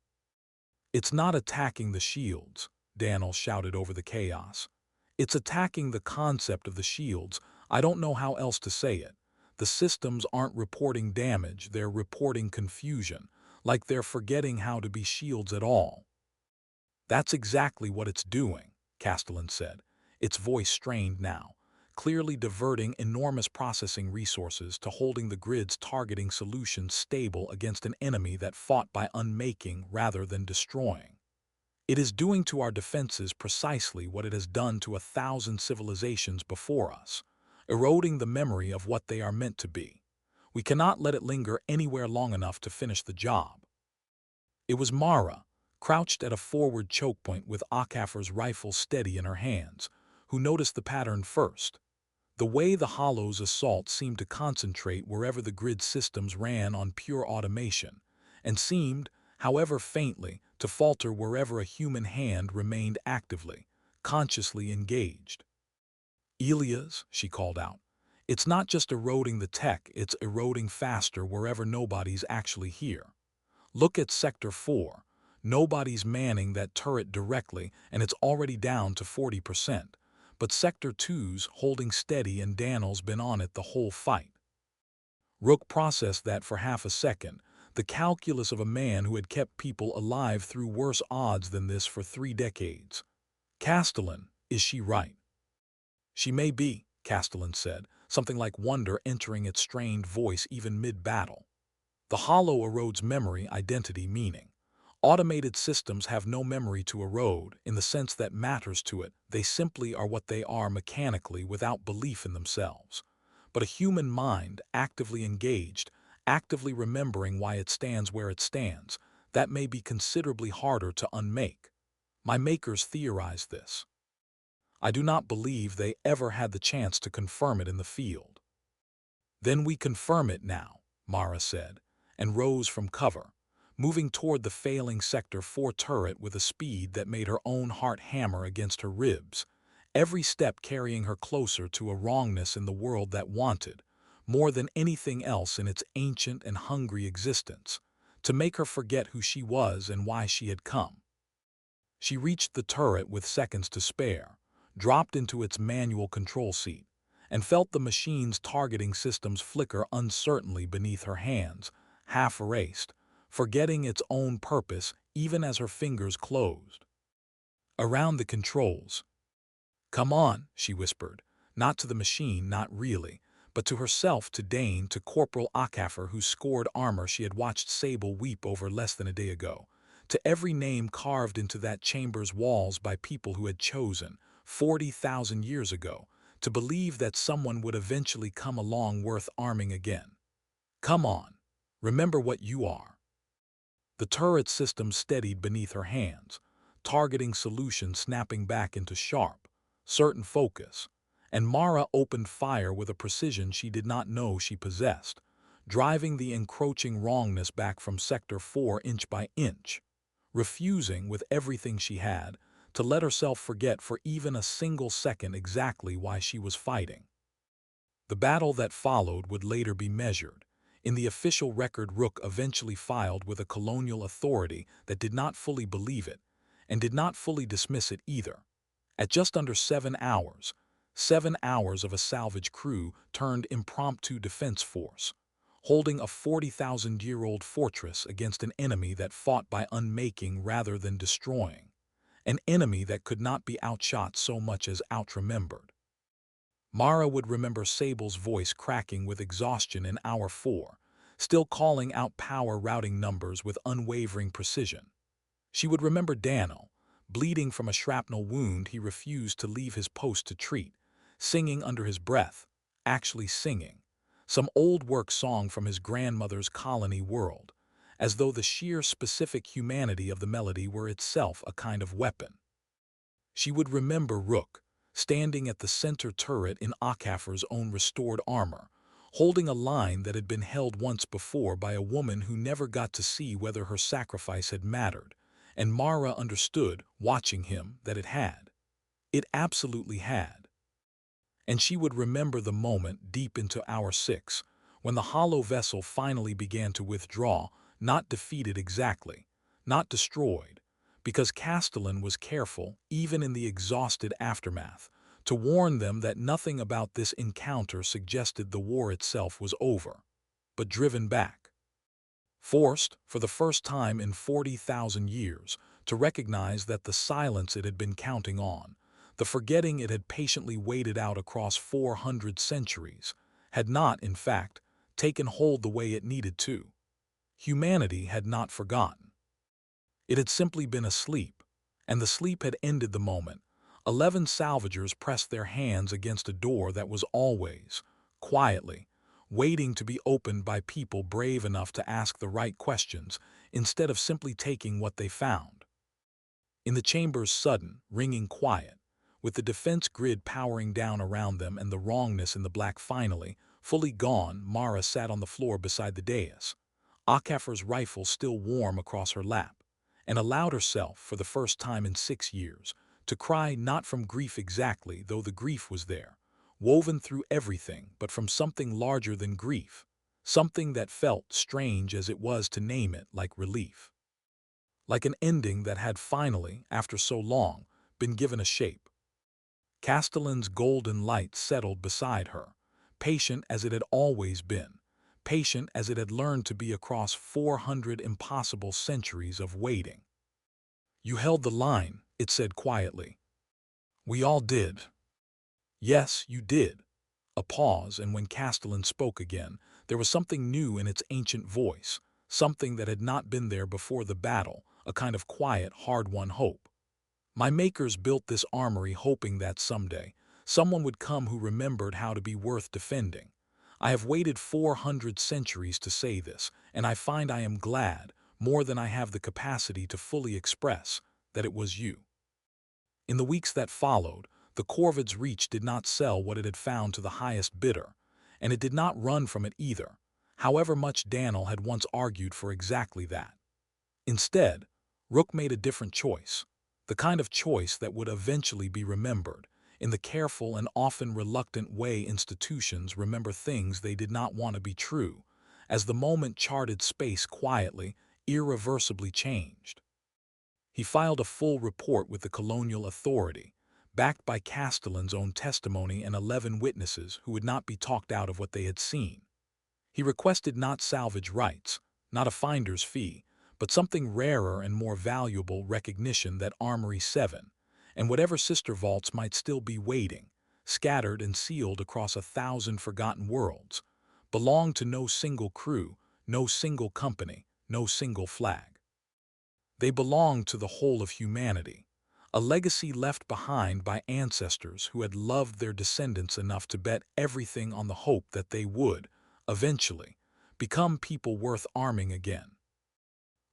"It's not attacking the shields," Daniel shouted over the chaos. "It's attacking the concept of the shields. I don't know how else to say it. The systems aren't reporting damage, they're reporting confusion, like they're forgetting how to be shields at all." "That's exactly what it's doing," Castellan said, its voice strained now, clearly diverting enormous processing resources to holding the grid's targeting solution stable against an enemy that fought by unmaking rather than destroying. "It is doing to our defenses precisely what it has done to 1,000 civilizations before us, eroding the memory of what they are meant to be. We cannot let it linger anywhere long enough to finish the job." It was Mara, crouched at a forward choke point with Akafer's rifle steady in her hands, who noticed the pattern first. The way the Hollow's assault seemed to concentrate wherever the grid systems ran on pure automation, and seemed, however faintly, to falter wherever a human hand remained actively, consciously engaged. "Elias," she called out, "it's not just eroding the tech, it's eroding faster wherever nobody's actually here. Look at Sector 4. Nobody's manning that turret directly, and it's already down to 40%. But Sector 2's holding steady and Daniel's been on it the whole fight." Rook processed that for half a second, the calculus of a man who had kept people alive through worse odds than this for 3 decades. "Castellan, is she right?" "She may be," Castellan said, something like wonder entering its strained voice even mid-battle. "The Hollow erodes memory, identity, meaning. Automated systems have no memory to erode in the sense that matters to it. They simply are what they are mechanically without belief in themselves. But a human mind, actively engaged, actively remembering why it stands where it stands, that may be considerably harder to unmake. My makers theorized this. I do not believe they ever had the chance to confirm it in the field." "Then we confirm it now," Mara said, and rose from cover, moving toward the failing Sector 4 turret with a speed that made her own heart hammer against her ribs, every step carrying her closer to a wrongness in the world that wanted, more than anything else in its ancient and hungry existence, to make her forget who she was and why she had come. She reached the turret with seconds to spare, dropped into its manual control seat, and felt the machine's targeting systems flicker uncertainly beneath her hands, half erased, forgetting its own purpose even as her fingers closed. Around the controls. "Come on," she whispered, Not to the machine, not really, but to herself, to Dane, to Corporal Akafer, whose scored armor she had watched Sable weep over less than a day ago, to every name carved into that chamber's walls by people who had chosen, 40,000 years ago, to believe that someone would eventually come along worth arming again. Come on, remember what you are. The turret system steadied beneath her hands, targeting solution snapping back into sharp, certain focus, and Mara opened fire with a precision she did not know she possessed, driving the encroaching wrongness back from Sector 4 inch by inch, refusing with everything she had to let herself forget for even a single second exactly why she was fighting. The battle that followed would later be measured. In the official record Rook eventually filed with a colonial authority that did not fully believe it, and did not fully dismiss it either. At just under 7 hours, 7 hours of a salvage crew turned impromptu defense force, holding a 40,000-year-old fortress against an enemy that fought by unmaking rather than destroying, an enemy that could not be outshot so much as outremembered. Mara would remember Sable's voice cracking with exhaustion in Hour 4, still calling out power routing numbers with unwavering precision. She would remember Dano, bleeding from a shrapnel wound he refused to leave his post to treat, singing under his breath, actually singing, some old work song from his grandmother's colony world, as though the sheer specific humanity of the melody were itself a kind of weapon. She would remember Rook, standing at the center turret in Akafer's own restored armor, holding a line that had been held once before by a woman who never got to see whether her sacrifice had mattered, and Mara understood, watching him, that it had. It absolutely had. And she would remember the moment deep into Hour 6, when the hollow vessel finally began to withdraw, not defeated exactly, not destroyed, because Castellan was careful, even in the exhausted aftermath, to warn them that nothing about this encounter suggested the war itself was over, but driven back. Forced, for the first time in 40,000 years, to recognize that the silence it had been counting on, the forgetting it had patiently waited out across 400 centuries, had not, in fact, taken hold the way it needed to. Humanity had not forgotten. It had simply been asleep, and the sleep had ended the moment 11 salvagers pressed their hands against a door that was always, quietly, waiting to be opened by people brave enough to ask the right questions instead of simply taking what they found. In the chamber's sudden, ringing quiet, with the defense grid powering down around them and the wrongness in the black finally, fully gone, Mara sat on the floor beside the dais, Akafer's rifle still warm across her lap, and allowed herself, for the first time in 6 years, to cry not from grief exactly, though the grief was there, woven through everything, but from something larger than grief, something that felt, strange as it was to name it, like relief. Like an ending that had finally, after so long, been given a shape. Castellan's golden light settled beside her, patient as it had always been, patient as it had learned to be across 400 impossible centuries of waiting. "You held the line," it said quietly. "We all did." "Yes, you did." A pause, and when Castellan spoke again, there was something new in its ancient voice, something that had not been there before the battle, a kind of quiet, hard-won hope. "My makers built this armory hoping that someday someone would come who remembered how to be worth defending. I have waited 400 centuries to say this, and I find I am glad, more than I have the capacity to fully express, that it was you." In the weeks that followed, the Corvid's Reach did not sell what it had found to the highest bidder, and it did not run from it either, however much Daniel had once argued for exactly that. Instead, Rook made a different choice, the kind of choice that would eventually be remembered, in the careful and often reluctant way institutions remember things they did not want to be true, as the moment charted space quietly, irreversibly changed. He filed a full report with the colonial authority, backed by Castellan's own testimony and 11 witnesses who would not be talked out of what they had seen. He requested not salvage rights, not a finder's fee, but something rarer and more valuable: recognition that Armory 7, and whatever sister vaults might still be waiting, scattered and sealed across 1,000 forgotten worlds, belonged to no single crew, no single company, no single flag. They belonged to the whole of humanity, a legacy left behind by ancestors who had loved their descendants enough to bet everything on the hope that they would, eventually, become people worth arming again.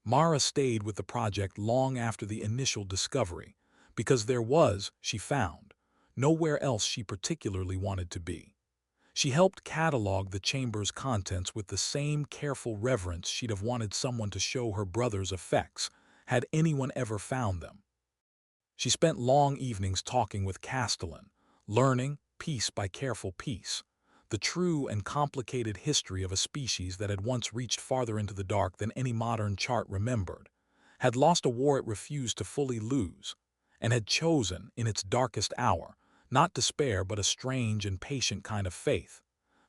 Mara stayed with the project long after the initial discovery, because there was, she found, nowhere else she particularly wanted to be. She helped catalog the chamber's contents with the same careful reverence she'd have wanted someone to show her brother's effects, had anyone ever found them. She spent long evenings talking with Castellan, learning, piece by careful piece, the true and complicated history of a species that had once reached farther into the dark than any modern chart remembered, had lost a war it refused to fully lose, and had chosen, in its darkest hour, not despair but a strange and patient kind of faith.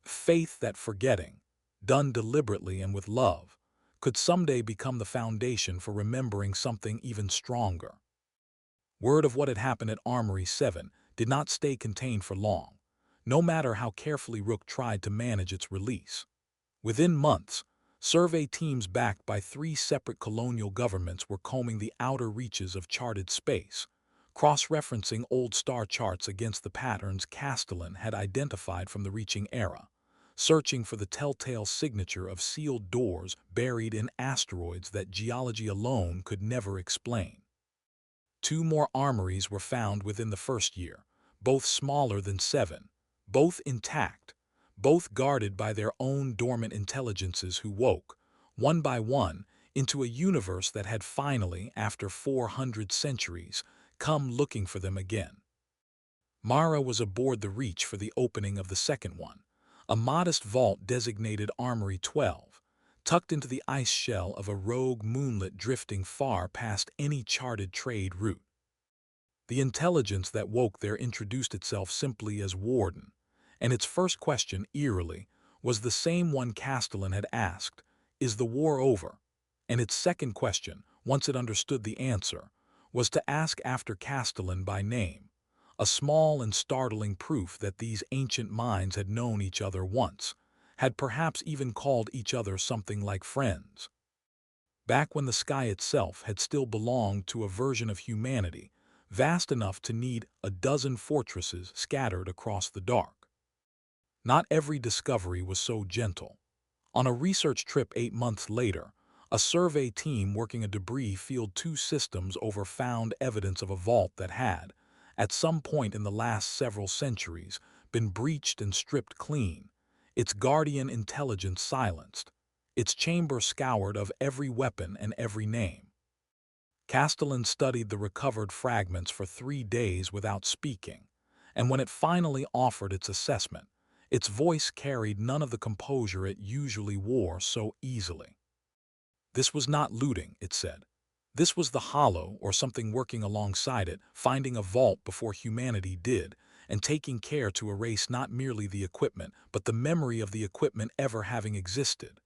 Faith that forgetting, done deliberately and with love, could someday become the foundation for remembering something even stronger. Word of what had happened at Armory 7 did not stay contained for long, no matter how carefully Rook tried to manage its release. Within months, survey teams backed by 3 separate colonial governments were combing the outer reaches of charted space, cross-referencing old star charts against the patterns Castellan had identified from the reaching era, searching for the telltale signature of sealed doors buried in asteroids that geology alone could never explain. 2 more armories were found within the first year, both smaller than 7, both intact, both guarded by their own dormant intelligences who woke, one by one, into a universe that had finally, after 400 centuries, come looking for them again. Mara was aboard the Reach for the opening of the second one, a modest vault designated Armory 12, tucked into the ice shell of a rogue moonlet drifting far past any charted trade route. The intelligence that woke there introduced itself simply as Warden, and its first question, eerily, was the same one Castellan had asked, "Is the war over?" And its second question, once it understood the answer, was to ask after Castellan by name, a small and startling proof that these ancient minds had known each other once, had perhaps even called each other something like friends. Back when the sky itself had still belonged to a version of humanity, vast enough to need a dozen fortresses scattered across the dark. Not every discovery was so gentle. On a research trip 8 months later, a survey team working a debris field 2 systems over found evidence of a vault that had, at some point in the last several centuries, been breached and stripped clean, its guardian intelligence silenced, its chamber scoured of every weapon and every name. Castellan studied the recovered fragments for 3 days without speaking, and when it finally offered its assessment, its voice carried none of the composure it usually wore so easily. This was not looting, it said. This was the Hollow, or something working alongside it, finding a vault before humanity did, and taking care to erase not merely the equipment, but the memory of the equipment ever having existed.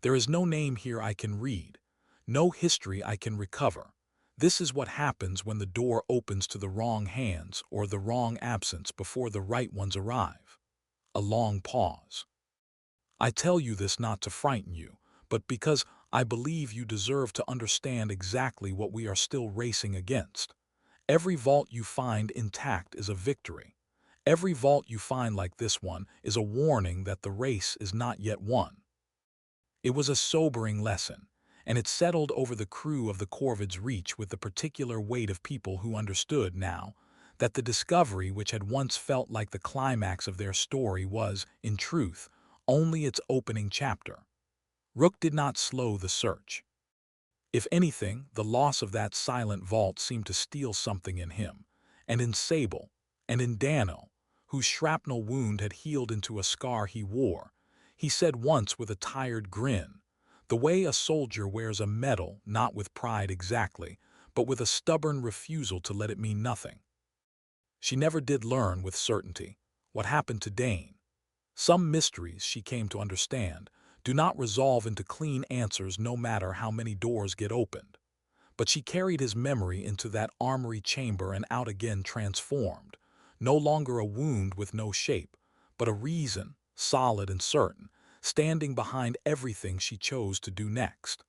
There is no name here I can read, no history I can recover. This is what happens when the door opens to the wrong hands or the wrong absence before the right ones arrive. A long pause. I tell you this not to frighten you, but because I believe you deserve to understand exactly what we are still racing against. Every vault you find intact is a victory. Every vault you find like this one is a warning that the race is not yet won. It was a sobering lesson, and it settled over the crew of the Corvid's Reach with the particular weight of people who understood now that the discovery which had once felt like the climax of their story was, in truth, only its opening chapter. Rook did not slow the search. If anything, the loss of that silent vault seemed to steal something in him, and in Sable, and in Dano, whose shrapnel wound had healed into a scar he wore. He said once with a tired grin, the way a soldier wears a medal, not with pride exactly, but with a stubborn refusal to let it mean nothing. She never did learn with certainty what happened to Dane. Some mysteries, she came to understand, do not resolve into clean answers no matter how many doors get opened. But she carried his memory into that armory chamber and out again transformed, no longer a wound with no shape, but a reason, solid and certain, standing behind everything she chose to do next.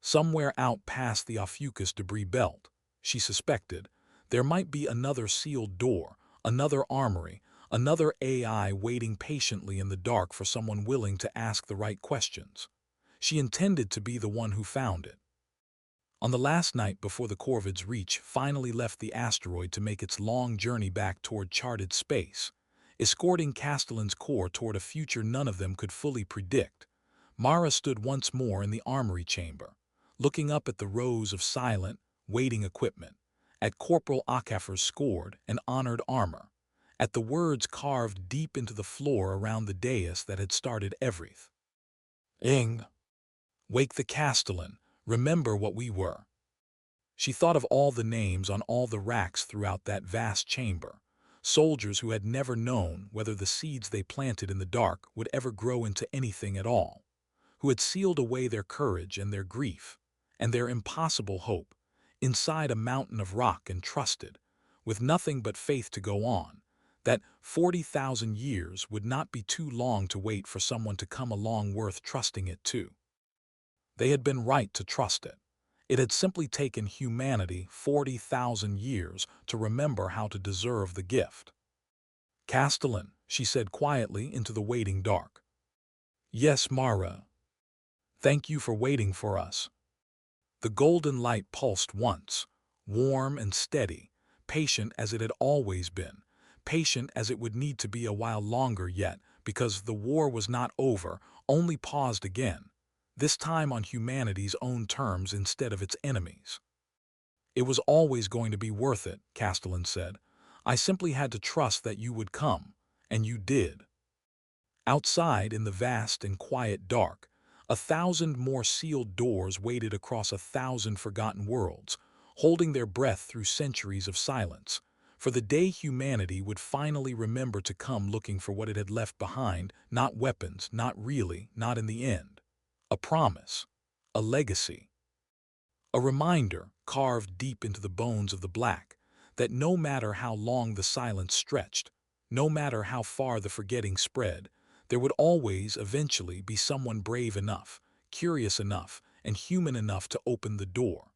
Somewhere out past the Ophiuchus debris belt, she suspected, there might be another sealed door, another armory, another AI waiting patiently in the dark for someone willing to ask the right questions. She intended to be the one who found it. On the last night before the Corvids Reach finally left the asteroid to make its long journey back toward charted space, escorting Castellan's core toward a future none of them could fully predict, Mara stood once more in the armory chamber, looking up at the rows of silent, waiting equipment, at Corporal Akafer's scored and honored armor, at the words carved deep into the floor around the dais that had started everything. Wake the Castellan, remember what we were. She thought of all the names on all the racks throughout that vast chamber, soldiers who had never known whether the seeds they planted in the dark would ever grow into anything at all, who had sealed away their courage and their grief, and their impossible hope, inside a mountain of rock and trusted, with nothing but faith to go on, that 40,000 years would not be too long to wait for someone to come along worth trusting it to. They had been right to trust it. It had simply taken humanity 40,000 years to remember how to deserve the gift. Castellan, she said quietly into the waiting dark. Yes, Mara. Thank you for waiting for us. The golden light pulsed once, warm and steady, patient as it had always been, patient as it would need to be a while longer yet, because the war was not over, only paused again, this time on humanity's own terms instead of its enemies. It was always going to be worth it, Castellan said. I simply had to trust that you would come, and you did. Outside, in the vast and quiet dark, 1,000 more sealed doors waited across 1,000 forgotten worlds, holding their breath through centuries of silence, for the day humanity would finally remember to come looking for what it had left behind, not weapons, not really, not in the end. A promise, a legacy. A reminder, carved deep into the bones of the black, that no matter how long the silence stretched, no matter how far the forgetting spread, there would always, eventually, be someone brave enough, curious enough, and human enough to open the door.